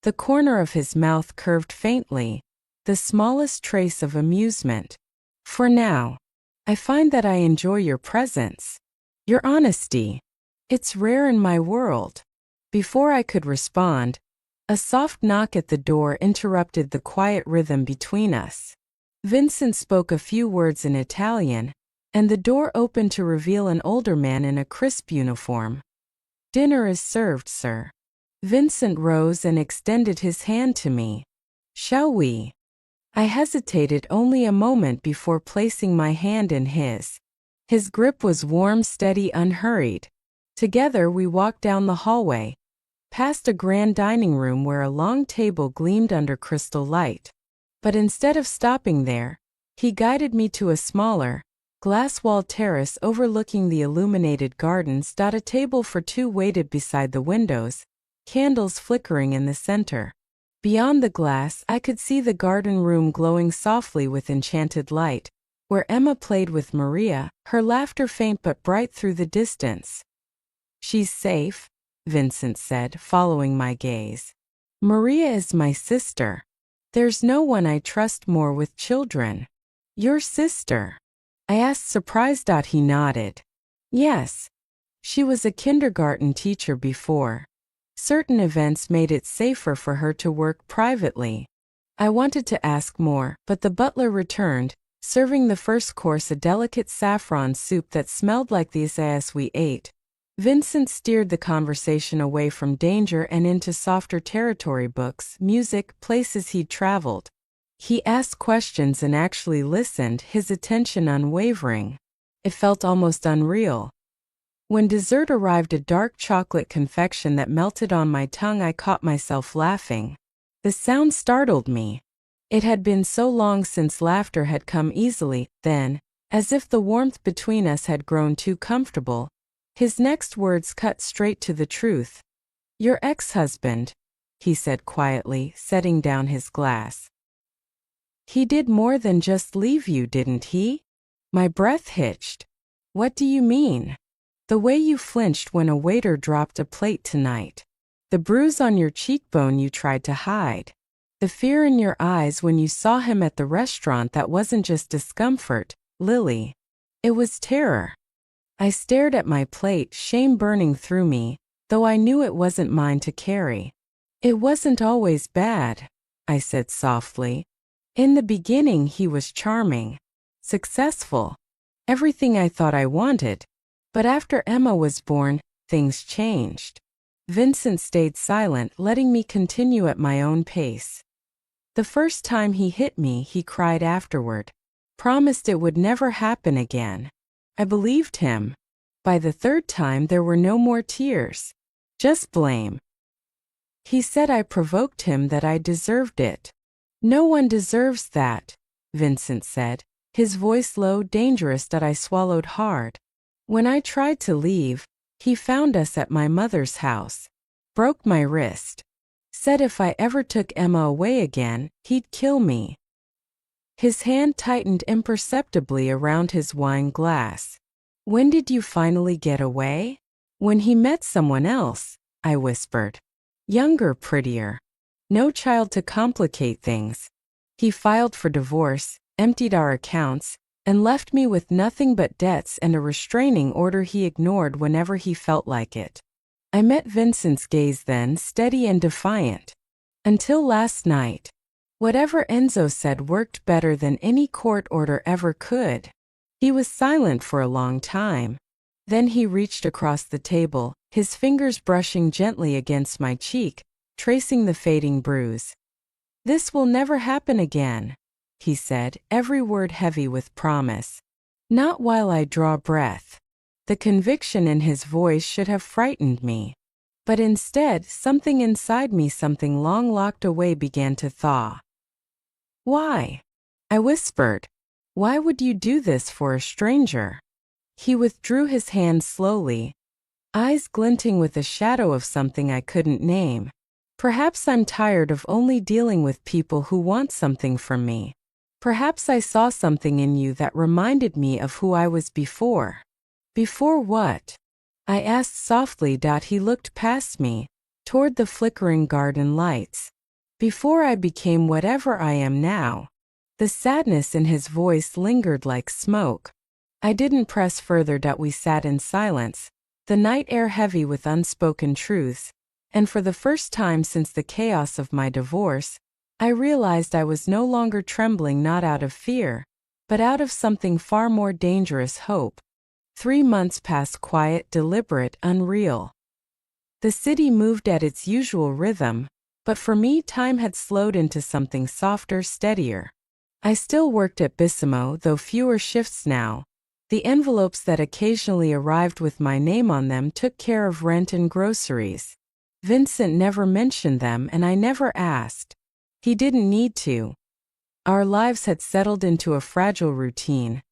The corner of his mouth curved faintly, the smallest trace of amusement. For now. I find that I enjoy your presence. Your honesty. It's rare in my world. Before I could respond, a soft knock at the door interrupted the quiet rhythm between us. Vincent spoke a few words in Italian, and the door opened to reveal an older man in a crisp uniform. Dinner is served, sir. Vincent rose and extended his hand to me. Shall we? I hesitated only a moment before placing my hand in his. His grip was warm, steady, unhurried. Together we walked down the hallway, past a grand dining room where a long table gleamed under crystal light. But instead of stopping there, he guided me to a smaller, glass-walled terrace overlooking the illuminated gardens. A table for two waited beside the windows, candles flickering in the center. Beyond the glass, I could see the garden room glowing softly with enchanted light, where Emma played with Maria, her laughter faint but bright through the distance. She's safe, Vincent said, following my gaze. Maria is my sister. There's no one I trust more with children. Your sister? I asked, surprised. He nodded. Yes. She was a kindergarten teacher before. Certain events made it safer for her to work privately. I wanted to ask more, but the butler returned, serving the first course, a delicate saffron soup that smelled like the as we ate. Vincent steered the conversation away from danger and into softer territory: books, music, places he'd traveled. He asked questions and actually listened, his attention unwavering. It felt almost unreal. When dessert arrived, a dark chocolate confection that melted on my tongue, I caught myself laughing. The sound startled me. It had been so long since laughter had come easily. Then, as if the warmth between us had grown too comfortable, his next words cut straight to the truth. Your ex-husband, he said quietly, setting down his glass. He did more than just leave you, didn't he? My breath hitched. What do you mean? The way you flinched when a waiter dropped a plate tonight. The bruise on your cheekbone you tried to hide. The fear in your eyes when you saw him at the restaurant. That wasn't just discomfort, Lily. It was terror. I stared at my plate, shame burning through me, though I knew it wasn't mine to carry. It wasn't always bad, I said softly. In the beginning he was charming, successful, everything I thought I wanted. But after Emma was born, things changed. Vincent stayed silent, letting me continue at my own pace. The first time he hit me, he cried afterward. Promised it would never happen again. I believed him. By the third time there were no more tears. Just blame. He said I provoked him, that I deserved it. No one deserves that, Vincent said, his voice low, dangerous, that I swallowed hard. When I tried to leave, he found us at my mother's house. Broke my wrist. Said if I ever took Emma away again, he'd kill me. His hand tightened imperceptibly around his wine glass. When did you finally get away? When he met someone else, I whispered. Younger, prettier. No child to complicate things. He filed for divorce, emptied our accounts, and left me with nothing but debts and a restraining order he ignored whenever he felt like it. I met Vincent's gaze then, steady and defiant. Until last night. Whatever Enzo said worked better than any court order ever could. He was silent for a long time. Then he reached across the table, his fingers brushing gently against my cheek, tracing the fading bruise. This will never happen again, he said, every word heavy with promise. Not while I draw breath. The conviction in his voice should have frightened me. But instead, something inside me, something long locked away, began to thaw. Why? I whispered. Why would you do this for a stranger? He withdrew his hand slowly, eyes glinting with a shadow of something I couldn't name. Perhaps I'm tired of only dealing with people who want something from me. Perhaps I saw something in you that reminded me of who I was before. Before what? I asked softly. He looked past me, toward the flickering garden lights. Before I became whatever I am now. The sadness in his voice lingered like smoke. I didn't press further. We sat in silence, the night air heavy with unspoken truths, and for the first time since the chaos of my divorce, I realized I was no longer trembling, not out of fear, but out of something far more dangerous, hope. 3 months passed, quiet, deliberate, unreal. The city moved at its usual rhythm, but for me time had slowed into something softer, steadier. I still worked at Bissimo, though fewer shifts now. The envelopes that occasionally arrived with my name on them took care of rent and groceries. Vincent never mentioned them, and I never asked. He didn't need to. Our lives had settled into a fragile routine.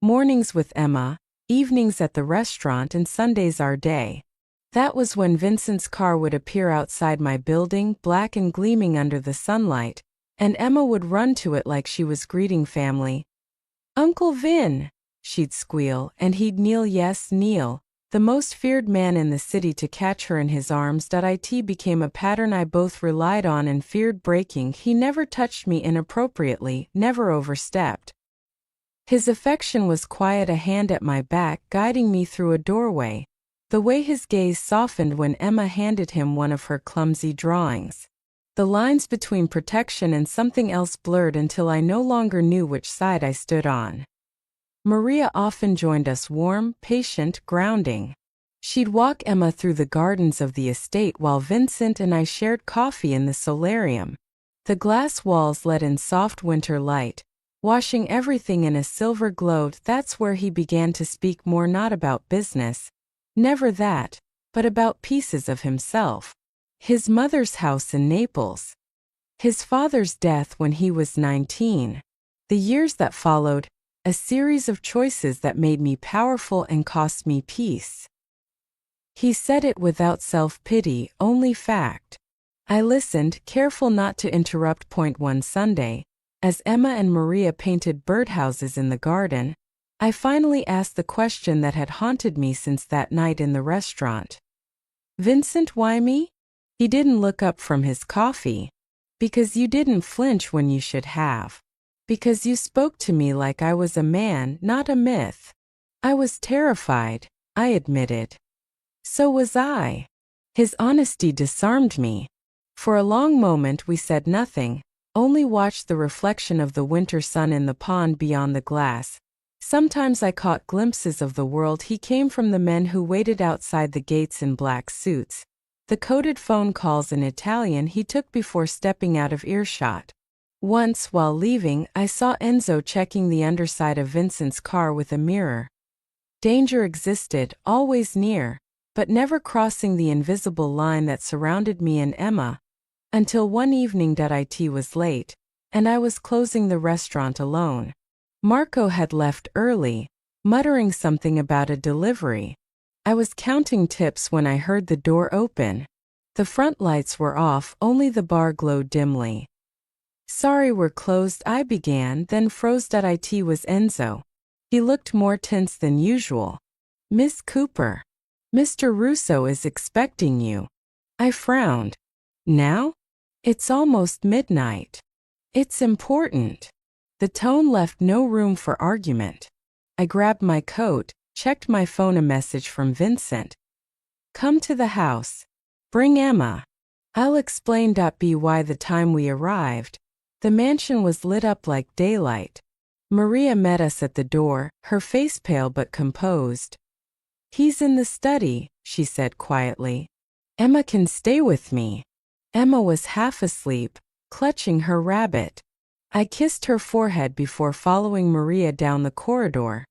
Mornings with Emma, evenings at the restaurant, and Sundays our day. That was when Vincent's car would appear outside my building, black and gleaming under the sunlight, and Emma would run to it like she was greeting family. "Uncle Vin," she'd squeal, and he'd kneel, yes, kneel, the most feared man in the city, to catch her in his arms. It became a pattern I both relied on and feared breaking. He never touched me inappropriately, never overstepped. His affection was quiet, a hand at my back guiding me through a doorway. The way his gaze softened when Emma handed him one of her clumsy drawings. The lines between protection and something else blurred until I no longer knew which side I stood on. Maria often joined us, warm, patient, grounding. She'd walk Emma through the gardens of the estate while Vincent and I shared coffee in the solarium. The glass walls let in soft winter light, washing everything in a silver glow. That's where he began to speak more, not about business. Never that, but about pieces of himself. His mother's house in Naples. His father's death when he was 19. The years that followed, a series of choices that made me powerful and cost me peace. He said it without self-pity, only fact. I listened, careful not to interrupt. One Sunday, as Emma and Maria painted birdhouses in the garden, I finally asked the question that had haunted me since that night in the restaurant. "Vincent, why me?" He didn't look up from his coffee. "Because you didn't flinch when you should have. Because you spoke to me like I was a man, not a myth." I was terrified, I admitted. So was I. His honesty disarmed me. For a long moment we said nothing, only watched the reflection of the winter sun in the pond beyond the glass. Sometimes I caught glimpses of the world he came from, the men who waited outside the gates in black suits, the coded phone calls in Italian he took before stepping out of earshot. Once, while leaving, I saw Enzo checking the underside of Vincent's car with a mirror. Danger existed, always near, but never crossing the invisible line that surrounded me and Emma, until one evening it was late, and I was closing the restaurant alone. Marco had left early, muttering something about a delivery. I was counting tips when I heard the door open. The front lights were off, only the bar glowed dimly. "Sorry, we're closed," I began, then froze. It was Enzo. He looked more tense than usual. "Miss Cooper, Mr. Russo is expecting you." I frowned. "Now? It's almost midnight." "It's important." The tone left no room for argument. I grabbed my coat, checked my phone. A message from Vincent. "Come to the house. Bring Emma." I'll explain. By the time we arrived, the mansion was lit up like daylight. Maria met us at the door, her face pale but composed. "He's in the study," she said quietly. "Emma can stay with me." Emma was half asleep, clutching her rabbit. I kissed her forehead before following Maria down the corridor.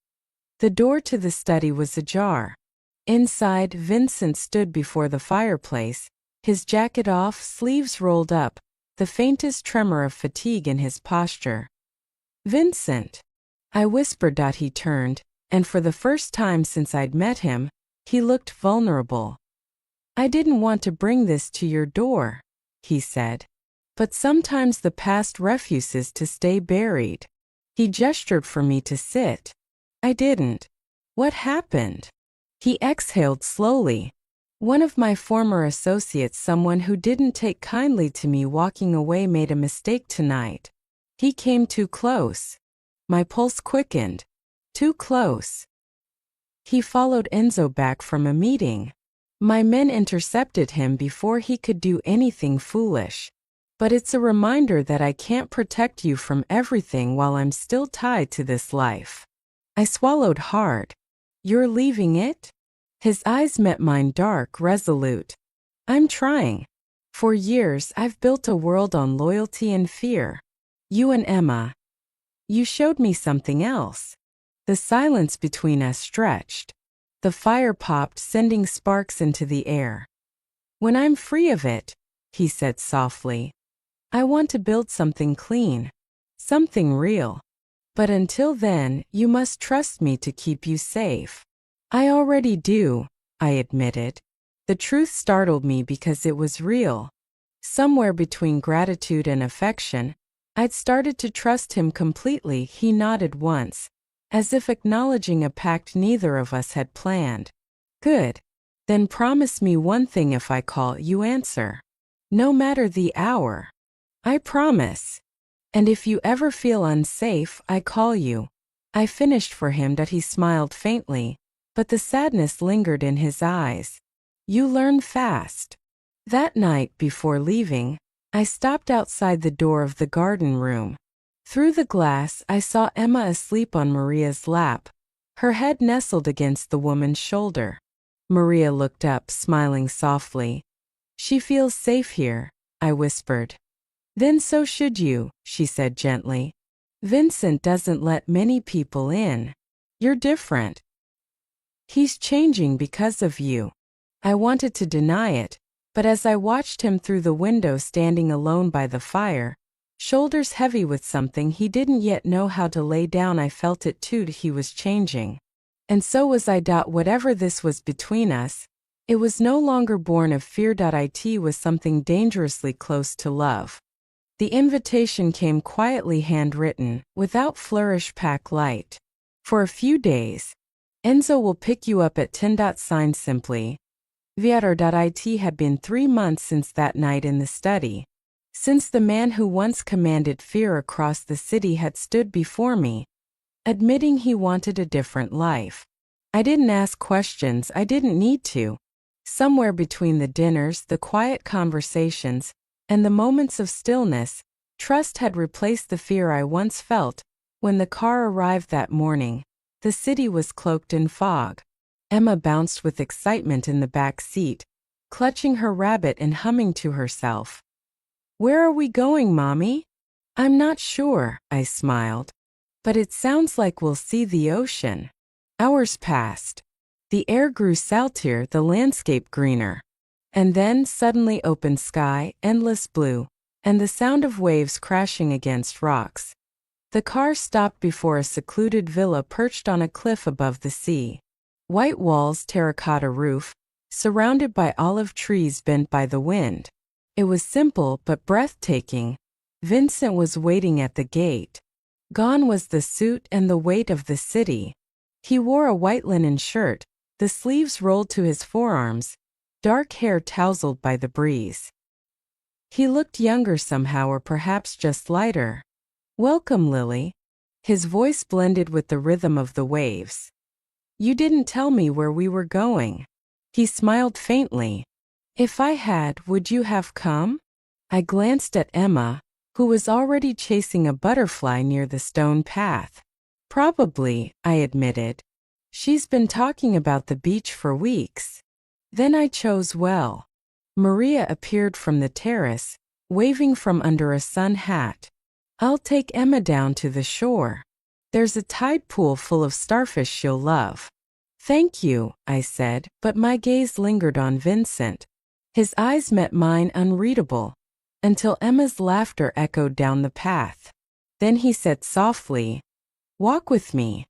The door to the study was ajar. Inside, Vincent stood before the fireplace, his jacket off, sleeves rolled up, the faintest tremor of fatigue in his posture. "Vincent," I whispered. He turned, and for the first time since I'd met him, he looked vulnerable. "I didn't want to bring this to your door," he said. "But sometimes the past refuses to stay buried." He gestured for me to sit. I didn't. "What happened?" He exhaled slowly. "One of my former associates, someone who didn't take kindly to me walking away, made a mistake tonight. He came too close." My pulse quickened. "Too close." "He followed Enzo back from a meeting. My men intercepted him before he could do anything foolish. But it's a reminder that I can't protect you from everything while I'm still tied to this life." I swallowed hard. "You're leaving it?" His eyes met mine, dark, resolute. "I'm trying. For years I've built a world on loyalty and fear. You and Emma. You showed me something else." The silence between us stretched. The fire popped, sending sparks into the air. "When I'm free of it," he said softly, "I want to build something clean. Something real. But until then, you must trust me to keep you safe." "I already do," I admitted. The truth startled me because it was real. Somewhere between gratitude and affection, I'd started to trust him completely. He nodded once, as if acknowledging a pact neither of us had planned. "Good. Then promise me one thing: if I call, you answer. No matter the hour." "I promise. And if you ever feel unsafe, I call you." I finished for him. He smiled faintly, but the sadness lingered in his eyes. "You learn fast." That night, before leaving, I stopped outside the door of the garden room. Through the glass, I saw Emma asleep on Maria's lap, her head nestled against the woman's shoulder. Maria looked up, smiling softly. "She feels safe here," I whispered. "Then so should you," she said gently. "Vincent doesn't let many people in. You're different. He's changing because of you." I wanted to deny it, but as I watched him through the window, standing alone by the fire, shoulders heavy with something he didn't yet know how to lay down, I felt it too. He was changing. And so was I. Whatever this was between us, it was no longer born of fear. It was something dangerously close to love. The invitation came quietly, handwritten, without flourish. "Pack light. For a few days. Enzo will pick you up at 10. Signed simply, Viator. It had been 3 months since that night in the study. Since the man who once commanded fear across the city had stood before me, admitting he wanted a different life. I didn't ask questions. I didn't need to. Somewhere between the dinners, the quiet conversations, and the moments of stillness, trust had replaced the fear I once felt. When the car arrived that morning, the city was cloaked in fog. Emma bounced with excitement in the back seat, clutching her rabbit and humming to herself. "Where are we going, Mommy?" "I'm not sure," I smiled. "But it sounds like we'll see the ocean." Hours passed. The air grew saltier, the landscape greener. And then suddenly open sky, endless blue, and the sound of waves crashing against rocks. The car stopped before a secluded villa perched on a cliff above the sea. White walls, terracotta roof, surrounded by olive trees bent by the wind. It was simple but breathtaking. Vincent was waiting at the gate. Gone was the suit and the weight of the city. He wore a white linen shirt, the sleeves rolled to his forearms, dark hair tousled by the breeze. He looked younger somehow, or perhaps just lighter. "Welcome, Lily." His voice blended with the rhythm of the waves. "You didn't tell me where we were going." He smiled faintly. "If I had, would you have come?" I glanced at Emma, who was already chasing a butterfly near the stone path. "Probably," I admitted. "She's been talking about the beach for weeks." Then I chose well. Maria appeared from the terrace, waving from under a sun hat. "I'll take Emma down to the shore. There's a tide pool full of starfish she'll love." "Thank you," I said, but my gaze lingered on Vincent. His eyes met mine, unreadable, until Emma's laughter echoed down the path. Then he said softly, "Walk with me."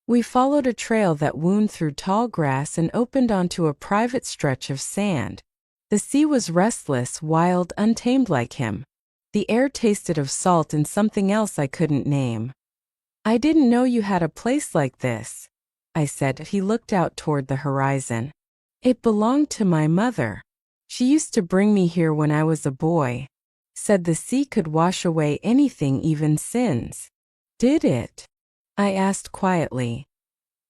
We followed a trail that wound through tall grass and opened onto a private stretch of sand. The sea was restless, wild, untamed like him. The air tasted of salt and something else I couldn't name. "I didn't know you had a place like this," I said. He looked out toward the horizon. "It belonged to my mother. She used to bring me here when I was a boy. Said the sea could wash away anything, even sins." "Did it?" I asked quietly.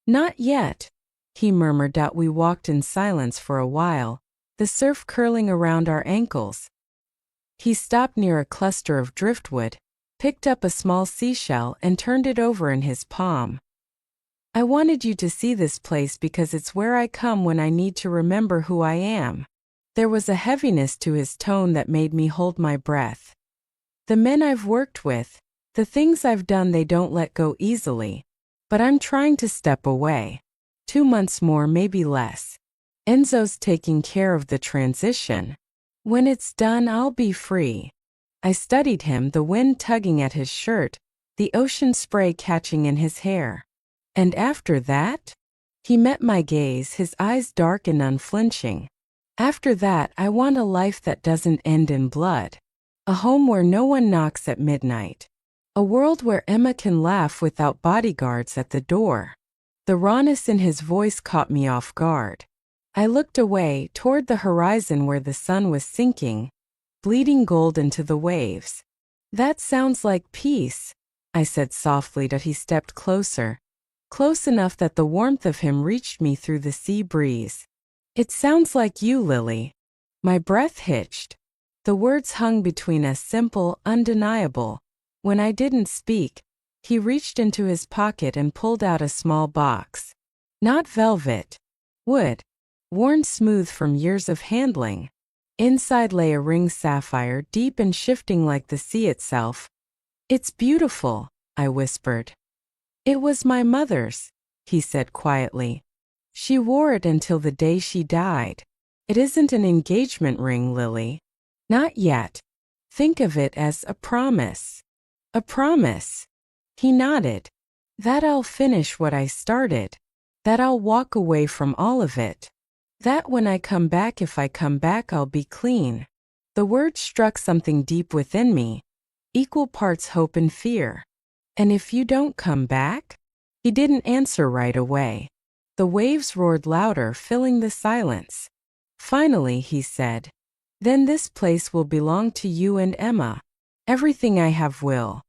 "Not yet," he murmured out. We walked in silence for a while, the surf curling around our ankles. He stopped near a cluster of driftwood, picked up a small seashell and turned it over in his palm. "I wanted you to see this place because it's where I come when I need to remember who I am." There was a heaviness to his tone that made me hold my breath. "The men I've worked with, the things I've done, they don't let go easily. But I'm trying to step away. 2 months more, maybe less. Enzo's taking care of the transition. When it's done, I'll be free." I studied him, the wind tugging at his shirt, the ocean spray catching in his hair. "And after that?" He met my gaze, his eyes dark and unflinching. "After that, I want a life that doesn't end in blood. A home where no one knocks at midnight. A world where Emma can laugh without bodyguards at the door." The rawness in his voice caught me off guard. I looked away, toward the horizon where the sun was sinking, bleeding gold into the waves. "That sounds like peace," I said softly. He stepped closer, close enough that the warmth of him reached me through the sea breeze. "It sounds like you, Lily." My breath hitched. The words hung between us, simple, undeniable. When I didn't speak, he reached into his pocket and pulled out a small box. Not velvet. Wood. Worn smooth from years of handling. Inside lay a ring sapphire, deep and shifting like the sea itself. "It's beautiful," I whispered. "It was my mother's," he said quietly. "She wore it until the day she died." "It isn't an engagement ring, Lily." "Not yet. Think of it as a promise." "A promise?" He nodded. "That I'll finish what I started. That I'll walk away from all of it. That when I come back, if I come back, I'll be clean." The word struck something deep within me, equal parts hope and fear. "And if you don't come back?" He didn't answer right away. The waves roared louder, filling the silence. Finally, he said, "Then this place will belong to you and Emma. Everything I have will."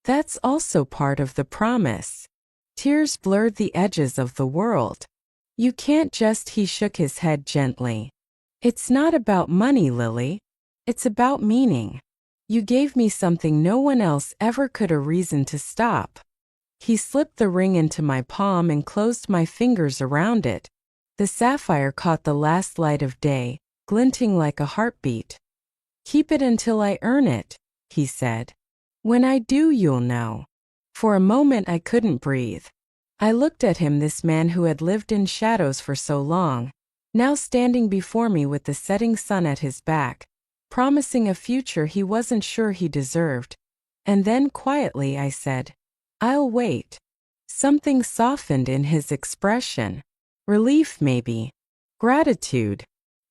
"That's also part of the promise." Tears blurred the edges of the world. "You can't just," he shook his head gently. "It's not about money, Lily. It's about meaning. You gave me something no one else ever could, a reason to stop." He slipped the ring into my palm and closed my fingers around it. The sapphire caught the last light of day, glinting like a heartbeat. "Keep it until I earn it," he said. "When I do, you'll know." For a moment I couldn't breathe. I looked at him, this man who had lived in shadows for so long, now standing before me with the setting sun at his back, promising a future he wasn't sure he deserved. And then quietly I said, "I'll wait." Something softened in his expression. Relief, maybe. Gratitude.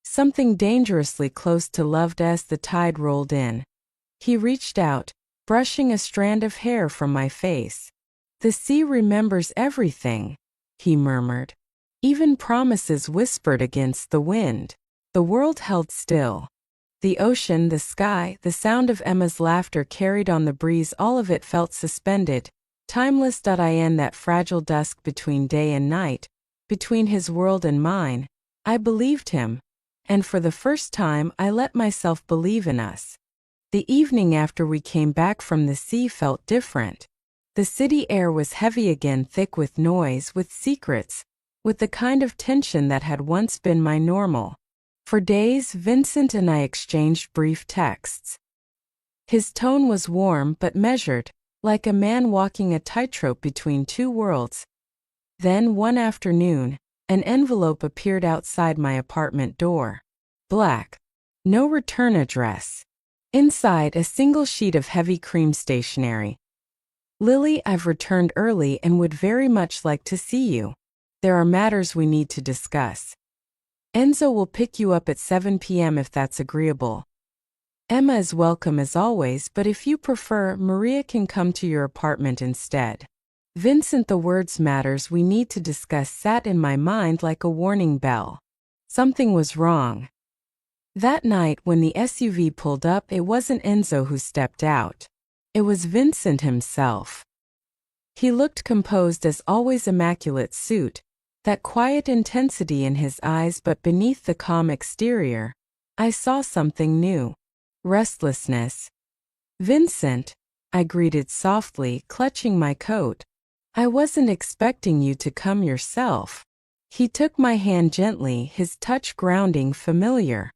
Something dangerously close to love. As the tide rolled in, he reached out, brushing a strand of hair from my face. "The sea remembers everything," he murmured. "Even promises whispered against the wind." The world held still. The ocean, the sky, the sound of Emma's laughter carried on the breeze, all of it felt suspended, timeless. In that fragile dusk between day and night, between his world and mine, I believed him. And for the first time I let myself believe in us. The evening after we came back from the sea felt different. The city air was heavy again, thick with noise, with secrets, with the kind of tension that had once been my normal. For days, Vincent and I exchanged brief texts. His tone was warm but measured, like a man walking a tightrope between two worlds. Then one afternoon, an envelope appeared outside my apartment door. Black. No return address. Inside, a single sheet of heavy cream stationery. "Lily, I've returned early and would very much like to see you. There are matters we need to discuss. Enzo will pick you up at 7 p.m. if that's agreeable. Emma is welcome as always, but if you prefer, Maria can come to your apartment instead." Vincent, the words "matters we need to discuss" sat in my mind like a warning bell. Something was wrong. That night when the SUV pulled up, it wasn't Enzo who stepped out. It was Vincent himself. He looked composed as always, immaculate suit, that quiet intensity in his eyes, but beneath the calm exterior, I saw something new. Restlessness. "Vincent," I greeted softly, clutching my coat. "I wasn't expecting you to come yourself." He took my hand gently, his touch grounding, familiar.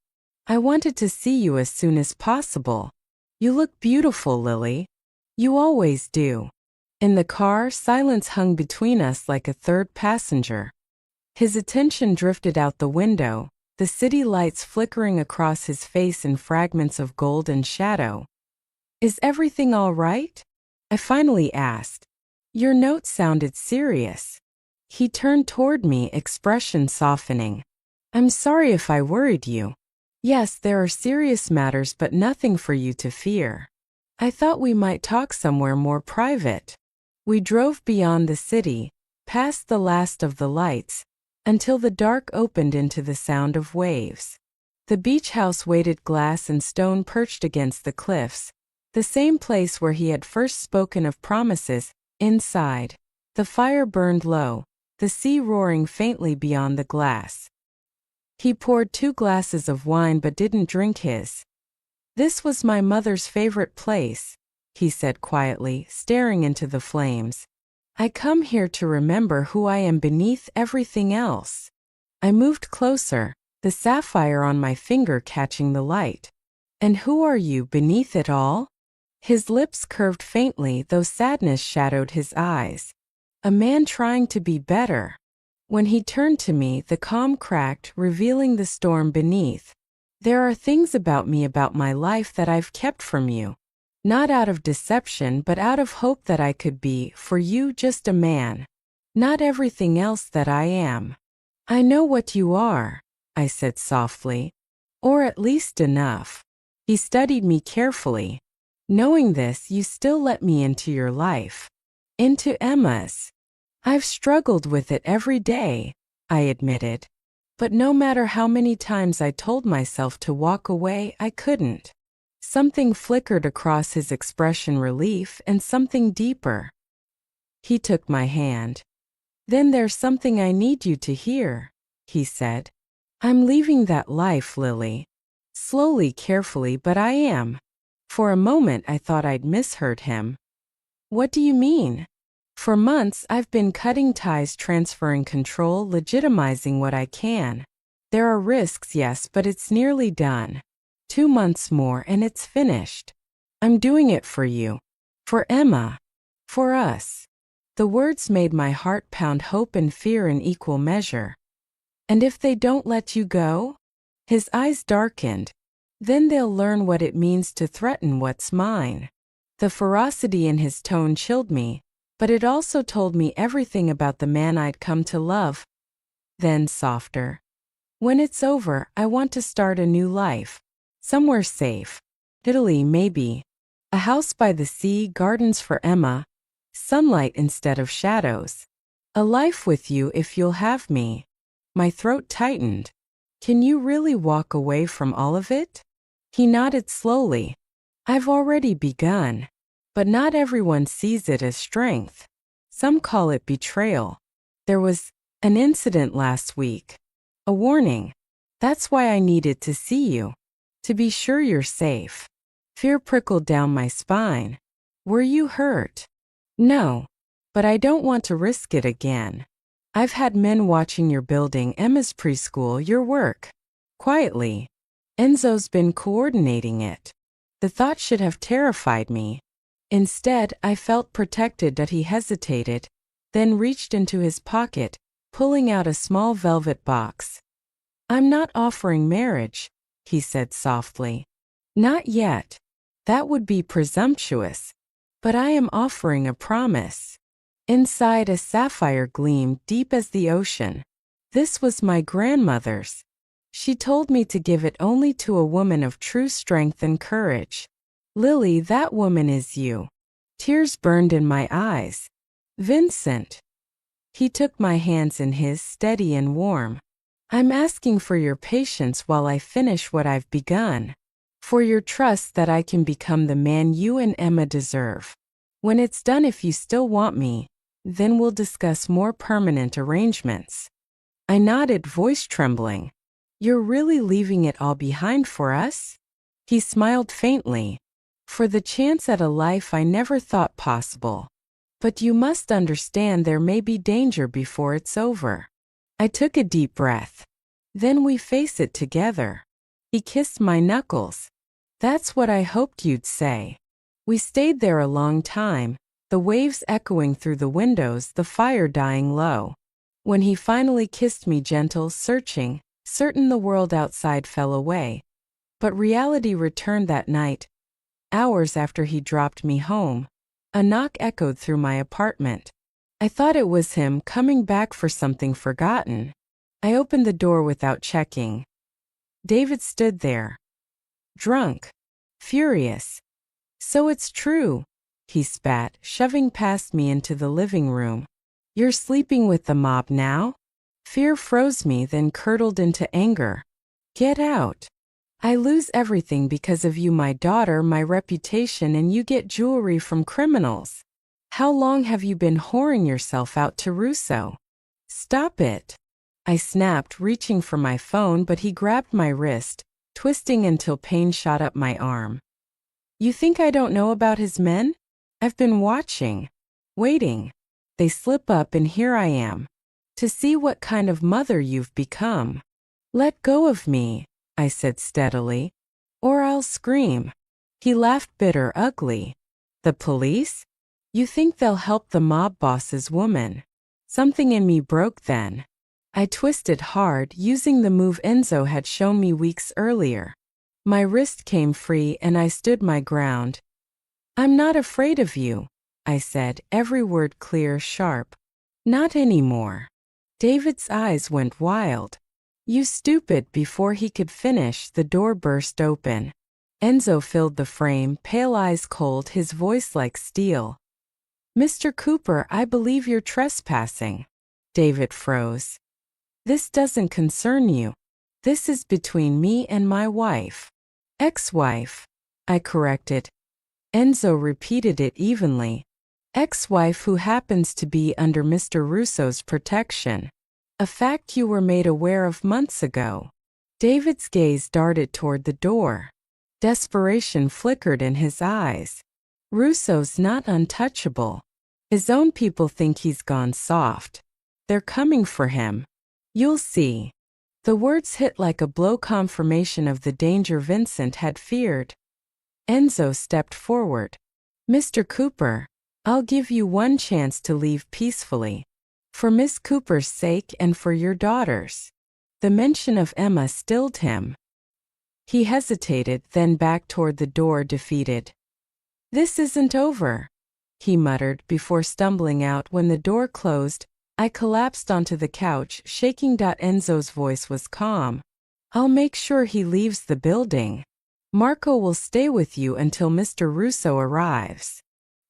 "I wanted to see you as soon as possible. You look beautiful, Lily. You always do." In the car, silence hung between us like a third passenger. His attention drifted out the window, the city lights flickering across his face in fragments of gold and shadow. "Is everything all right?" I finally asked. "Your note sounded serious." He turned toward me, expression softening. "I'm sorry if I worried you. Yes, there are serious matters, but nothing for you to fear. I thought we might talk somewhere more private." We drove beyond the city, past the last of the lights, until the dark opened into the sound of waves. The beach house waited, glass and stone perched against the cliffs, the same place where he had first spoken of promises. Inside, the fire burned low, the sea roaring faintly beyond the glass. He poured 2 glasses of wine but didn't drink his. "This was my mother's favorite place," he said quietly, staring into the flames. "I come here to remember who I am beneath everything else." I moved closer, the sapphire on my finger catching the light. "And who are you beneath it all?" His lips curved faintly, though sadness shadowed his eyes. "A man trying to be better." When he turned to me, the calm cracked, revealing the storm beneath. "There are things about me, about my life, that I've kept from you. Not out of deception, but out of hope that I could be, for you, just a man. Not everything else that I am." "I know what you are," I said softly. "Or at least enough." He studied me carefully. "Knowing this, you still let me into your life. Into Emma's." "I've struggled with it every day," I admitted. But no matter how many times I told myself to walk away, I couldn't. Something flickered across his expression, relief and something deeper. He took my hand. "Then there's something I need you to hear," he said. "I'm leaving that life, Lily. Slowly, carefully, but I am." For a moment I thought I'd misheard him. "What do you mean?" "For months I've been cutting ties, transferring control, legitimizing what I can. There are risks, yes, but it's nearly done. 2 months more and it's finished. I'm doing it for you. For Emma. For us. The words made my heart pound, hope and fear in equal measure. And if they don't let you go? His eyes darkened. Then they'll learn what it means to threaten what's mine. The ferocity in his tone chilled me, but it also told me everything about the man I'd come to love. Then softer. When it's over, I want to start a new life. Somewhere safe. Italy, maybe. A house by the sea, gardens for Emma. Sunlight instead of shadows. A life with you if you'll have me. My throat tightened. Can you really walk away from all of it? He nodded slowly. I've already begun. But not everyone sees it as strength. Some call it betrayal. There was an incident last week. A warning. That's why I needed to see you. To be sure you're safe. Fear prickled down my spine. Were you hurt? No. But I don't want to risk it again. I've had men watching your building, Emma's preschool, your work. Quietly. Enzo's been coordinating it. The thought should have terrified me. Instead, I felt protected that he hesitated, then reached into his pocket, pulling out a small velvet box. I'm not offering marriage, he said softly. Not yet. That would be presumptuous. But I am offering a promise. Inside, a sapphire gleamed deep as the ocean. This was my grandmother's. She told me to give it only to a woman of true strength and courage. Lily, that woman is you. Tears burned in my eyes. Vincent. He took my hands in his, steady and warm. I'm asking for your patience while I finish what I've begun. For your trust that I can become the man you and Emma deserve. When it's done, if you still want me, then we'll discuss more permanent arrangements. I nodded, voice trembling. You're really leaving it all behind for us? He smiled faintly. For the chance at a life I never thought possible. But you must understand there may be danger before it's over. I took a deep breath. Then we face it together. He kissed my knuckles. That's what I hoped you'd say. We stayed there a long time, the waves echoing through the windows, the fire dying low. When he finally kissed me, gentle, searching, certain the world outside fell away. But reality returned that night. Hours after he dropped me home, a knock echoed through my apartment. I thought it was him coming back for something forgotten. I opened the door without checking. David stood there. Drunk. Furious. So it's true, he spat, shoving past me into the living room. You're sleeping with the mob now? Fear froze me, then curdled into anger. Get out. I lose everything because of you, my daughter, my reputation, and you get jewelry from criminals. How long have you been whoring yourself out to Russo? Stop it. I snapped, reaching for my phone, but he grabbed my wrist, twisting until pain shot up my arm. You think I don't know about his men? I've been watching. Waiting. They slip up and here I am. To see what kind of mother you've become. Let go of me, I said steadily, or I'll scream. He laughed, bitter, ugly. The police? You think they'll help the mob boss's woman? Something in me broke then. I twisted hard, using the move Enzo had shown me weeks earlier. My wrist came free and I stood my ground. I'm not afraid of you, I said, every word clear, sharp. Not anymore. David's eyes went wild. You stupid! Before he could finish, the door burst open. Enzo filled the frame, pale eyes cold, his voice like steel. Mr. Cooper, I believe you're trespassing. David froze. This doesn't concern you. This is between me and my wife. Ex-wife, I corrected. Enzo repeated it evenly. Ex-wife who happens to be under Mr. Russo's protection. A fact you were made aware of months ago. David's gaze darted toward the door. Desperation flickered in his eyes. Russo's not untouchable. His own people think he's gone soft. They're coming for him. You'll see. The words hit like a blow, confirmation of the danger Vincent had feared. Enzo stepped forward. Mr. Cooper, I'll give you one chance to leave peacefully. For Miss Cooper's sake and for your daughter's. The mention of Emma stilled him. He hesitated, then backed toward the door, defeated. This isn't over, he muttered before stumbling out. When the door closed, I collapsed onto the couch, shaking. Enzo's voice was calm. I'll make sure he leaves the building. Marco will stay with you until Mr. Russo arrives.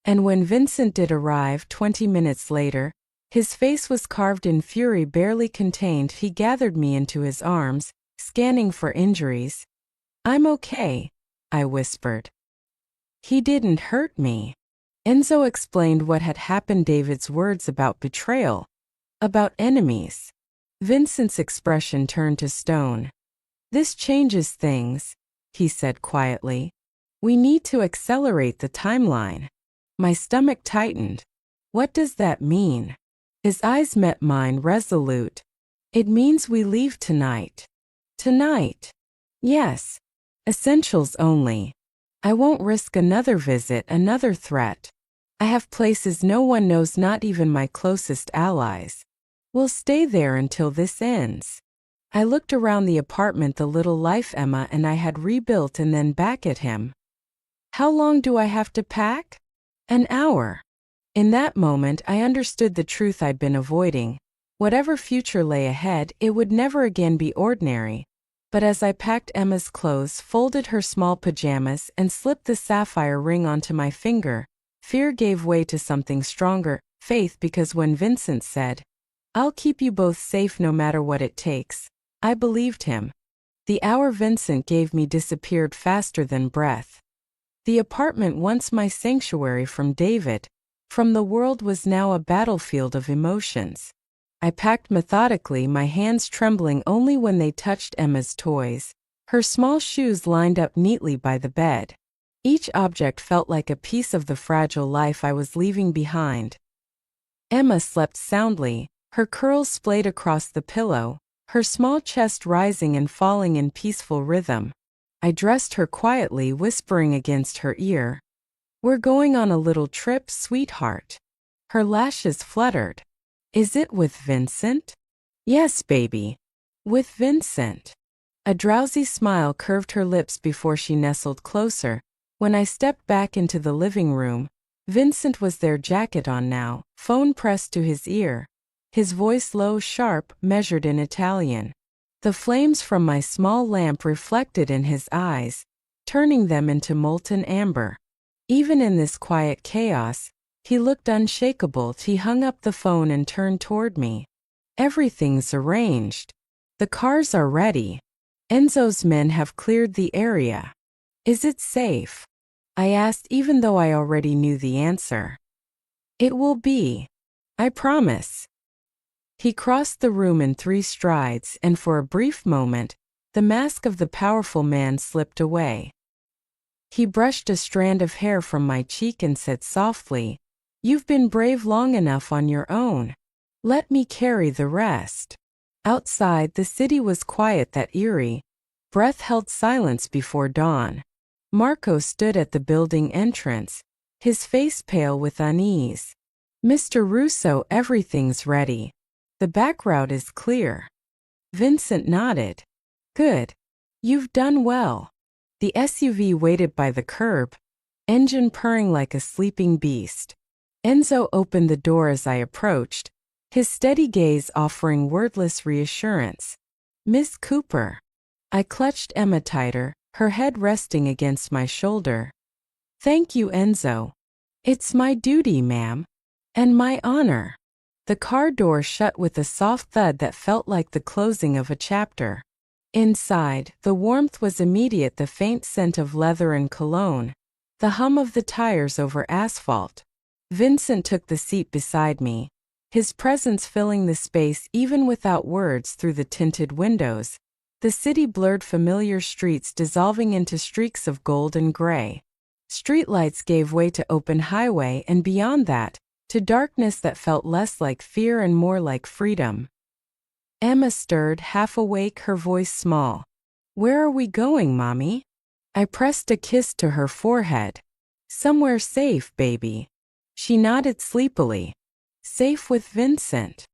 And when Vincent did arrive 20 minutes later, his face was carved in fury, barely contained. He gathered me into his arms, scanning for injuries. I'm okay, I whispered. He didn't hurt me. Enzo explained what had happened, David's words about betrayal, about enemies. Vincent's expression turned to stone. This changes things, he said quietly. We need to accelerate the timeline. My stomach tightened. What does that mean? His eyes met mine, resolute. It means we leave tonight. Tonight? Yes. Essentials only. I won't risk another visit, another threat. I have places no one knows, not even my closest allies. We'll stay there until this ends. I looked around the apartment, the little life Emma and I had rebuilt, and then back at him. How long do I have to pack? An hour. In that moment, I understood the truth I'd been avoiding. Whatever future lay ahead, it would never again be ordinary. But as I packed Emma's clothes, folded her small pajamas, and slipped the sapphire ring onto my finger, fear gave way to something stronger, faith, because when Vincent said, I'll keep you both safe no matter what it takes, I believed him. The hour Vincent gave me disappeared faster than breath. The apartment, once my sanctuary from David, from the world, was now a battlefield of emotions. I packed methodically, my hands trembling only when they touched Emma's toys, her small shoes lined up neatly by the bed. Each object felt like a piece of the fragile life I was leaving behind. Emma slept soundly, her curls splayed across the pillow, her small chest rising and falling in peaceful rhythm. I dressed her quietly, whispering against her ear, We're going on a little trip, sweetheart. Her lashes fluttered. Is it with Vincent? Yes, baby. With Vincent. A drowsy smile curved her lips before she nestled closer. When I stepped back into the living room, Vincent was there, jacket on now, phone pressed to his ear. His voice low, sharp, measured in Italian. The flames from my small lamp reflected in his eyes, turning them into molten amber. Even in this quiet chaos, he looked unshakable. He hung up the phone and turned toward me. Everything's arranged. The cars are ready. Enzo's men have cleared the area. Is it safe? I asked, even though I already knew the answer. It will be. I promise. He crossed the room in 3 strides, and for a brief moment, the mask of the powerful man slipped away. He brushed a strand of hair from my cheek and said softly, You've been brave long enough on your own. Let me carry the rest. Outside, the city was quiet, that eerie, breath-held silence before dawn. Marco stood at the building entrance, his face pale with unease. Mr. Russo, everything's ready. The back route is clear. Vincent nodded. Good. You've done well. The SUV waited by the curb, engine purring like a sleeping beast. Enzo opened the door as I approached, his steady gaze offering wordless reassurance. Miss Cooper. I clutched Emma tighter, her head resting against my shoulder. Thank you, Enzo. It's my duty, ma'am. And my honor. The car door shut with a soft thud that felt like the closing of a chapter. Inside, the warmth was immediate, the faint scent of leather and cologne, the hum of the tires over asphalt. Vincent took the seat beside me, his presence filling the space even without words. Through the tinted windows, the city blurred, familiar streets dissolving into streaks of gold and gray. Streetlights gave way to open highway, and beyond that, to darkness that felt less like fear and more like freedom. Emma stirred, half awake, her voice small. Where are we going, Mommy? I pressed a kiss to her forehead. Somewhere safe, baby. She nodded sleepily. Safe with Vincent.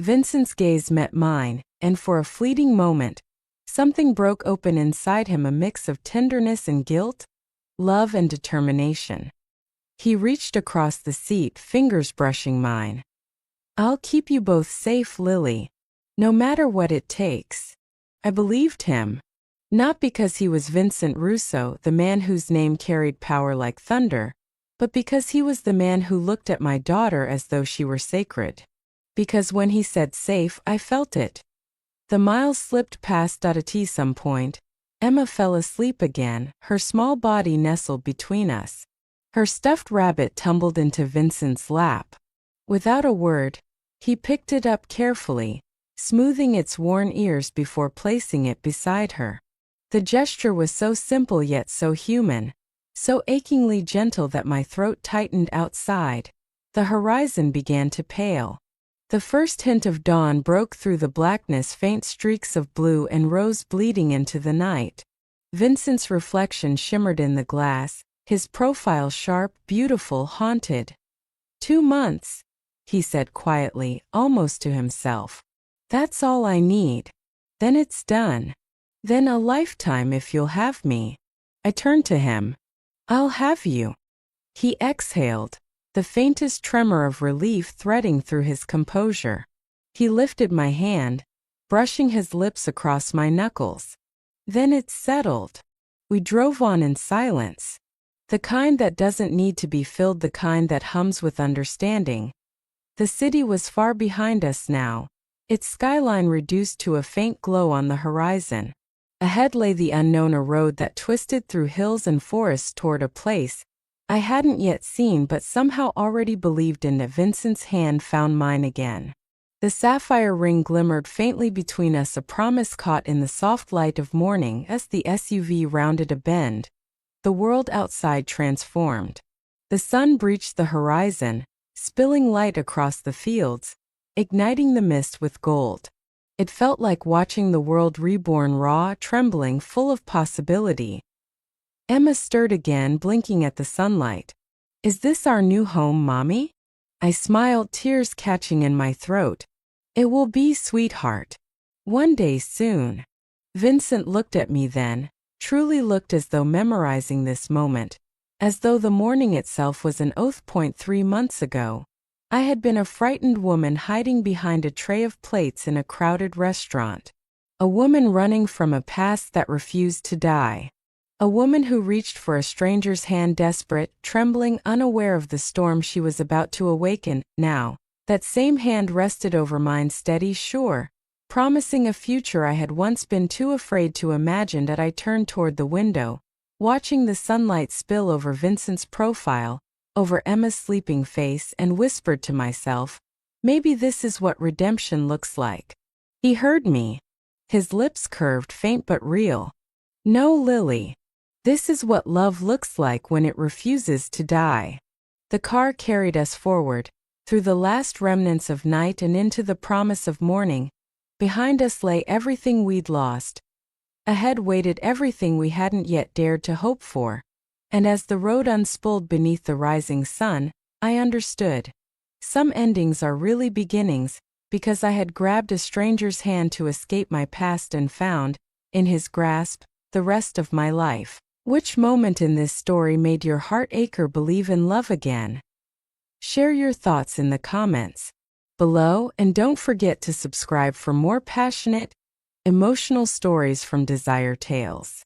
Vincent's gaze met mine, and for a fleeting moment, something broke open inside him, a mix of tenderness and guilt, love and determination. He reached across the seat, fingers brushing mine. I'll keep you both safe, Lily. No matter what it takes. I believed him. Not because he was Vincent Russo, the man whose name carried power like thunder, but because he was the man who looked at my daughter as though she were sacred. Because when he said safe, I felt it. The miles slipped past. At some point, Emma fell asleep again, her small body nestled between us. Her stuffed rabbit tumbled into Vincent's lap. Without a word, he picked it up carefully, smoothing its worn ears before placing it beside her. The gesture was so simple yet so human, so achingly gentle that my throat tightened. Outside, the horizon began to pale. The first hint of dawn broke through the blackness, faint streaks of blue and rose bleeding into the night. Vincent's reflection shimmered in the glass, his profile sharp, beautiful, haunted. 2 months, he said quietly, almost to himself. That's all I need. Then it's done. Then a lifetime if you'll have me. I turned to him. I'll have you. He exhaled, the faintest tremor of relief threading through his composure. He lifted my hand, brushing his lips across my knuckles. Then it's settled. We drove on in silence. The kind that doesn't need to be filled, the kind that hums with understanding. The city was far behind us now, its skyline reduced to a faint glow on the horizon. Ahead lay the unknown, a road that twisted through hills and forests toward a place I hadn't yet seen but somehow already believed in. Vincent's hand found mine again. The sapphire ring glimmered faintly between us, a promise caught in the soft light of morning. As the SUV rounded a bend, the world outside transformed. The sun breached the horizon, spilling light across the fields, igniting the mist with gold. It felt like watching the world reborn, raw, trembling, full of possibility. Emma stirred again, blinking at the sunlight. Is this our new home, Mommy? I smiled, tears catching in my throat. It will be, sweetheart. One day soon. Vincent looked at me then, truly looked, as though memorizing this moment, as though the morning itself was an oath. 3 months ago, I had been a frightened woman hiding behind a tray of plates in a crowded restaurant. A woman running from a past that refused to die. A woman who reached for a stranger's hand, desperate, trembling, unaware of the storm she was about to awaken. Now, that same hand rested over mine, steady, sure, promising a future I had once been too afraid to imagine. That I turned toward the window, watching the sunlight spill over Vincent's profile, over Emma's sleeping face, and whispered to myself, maybe this is what redemption looks like. He heard me. His lips curved, faint but real. No, Lily. This is what love looks like when it refuses to die. The car carried us forward, through the last remnants of night and into the promise of morning. Behind us lay everything we'd lost. Ahead waited everything we hadn't yet dared to hope for. And as the road unspooled beneath the rising sun, I understood. Some endings are really beginnings, because I had grabbed a stranger's hand to escape my past and found, in his grasp, the rest of my life. Which moment in this story made your heart ache or believe in love again? Share your thoughts in the comments below, and don't forget to subscribe for more passionate, emotional stories from Desire Tales.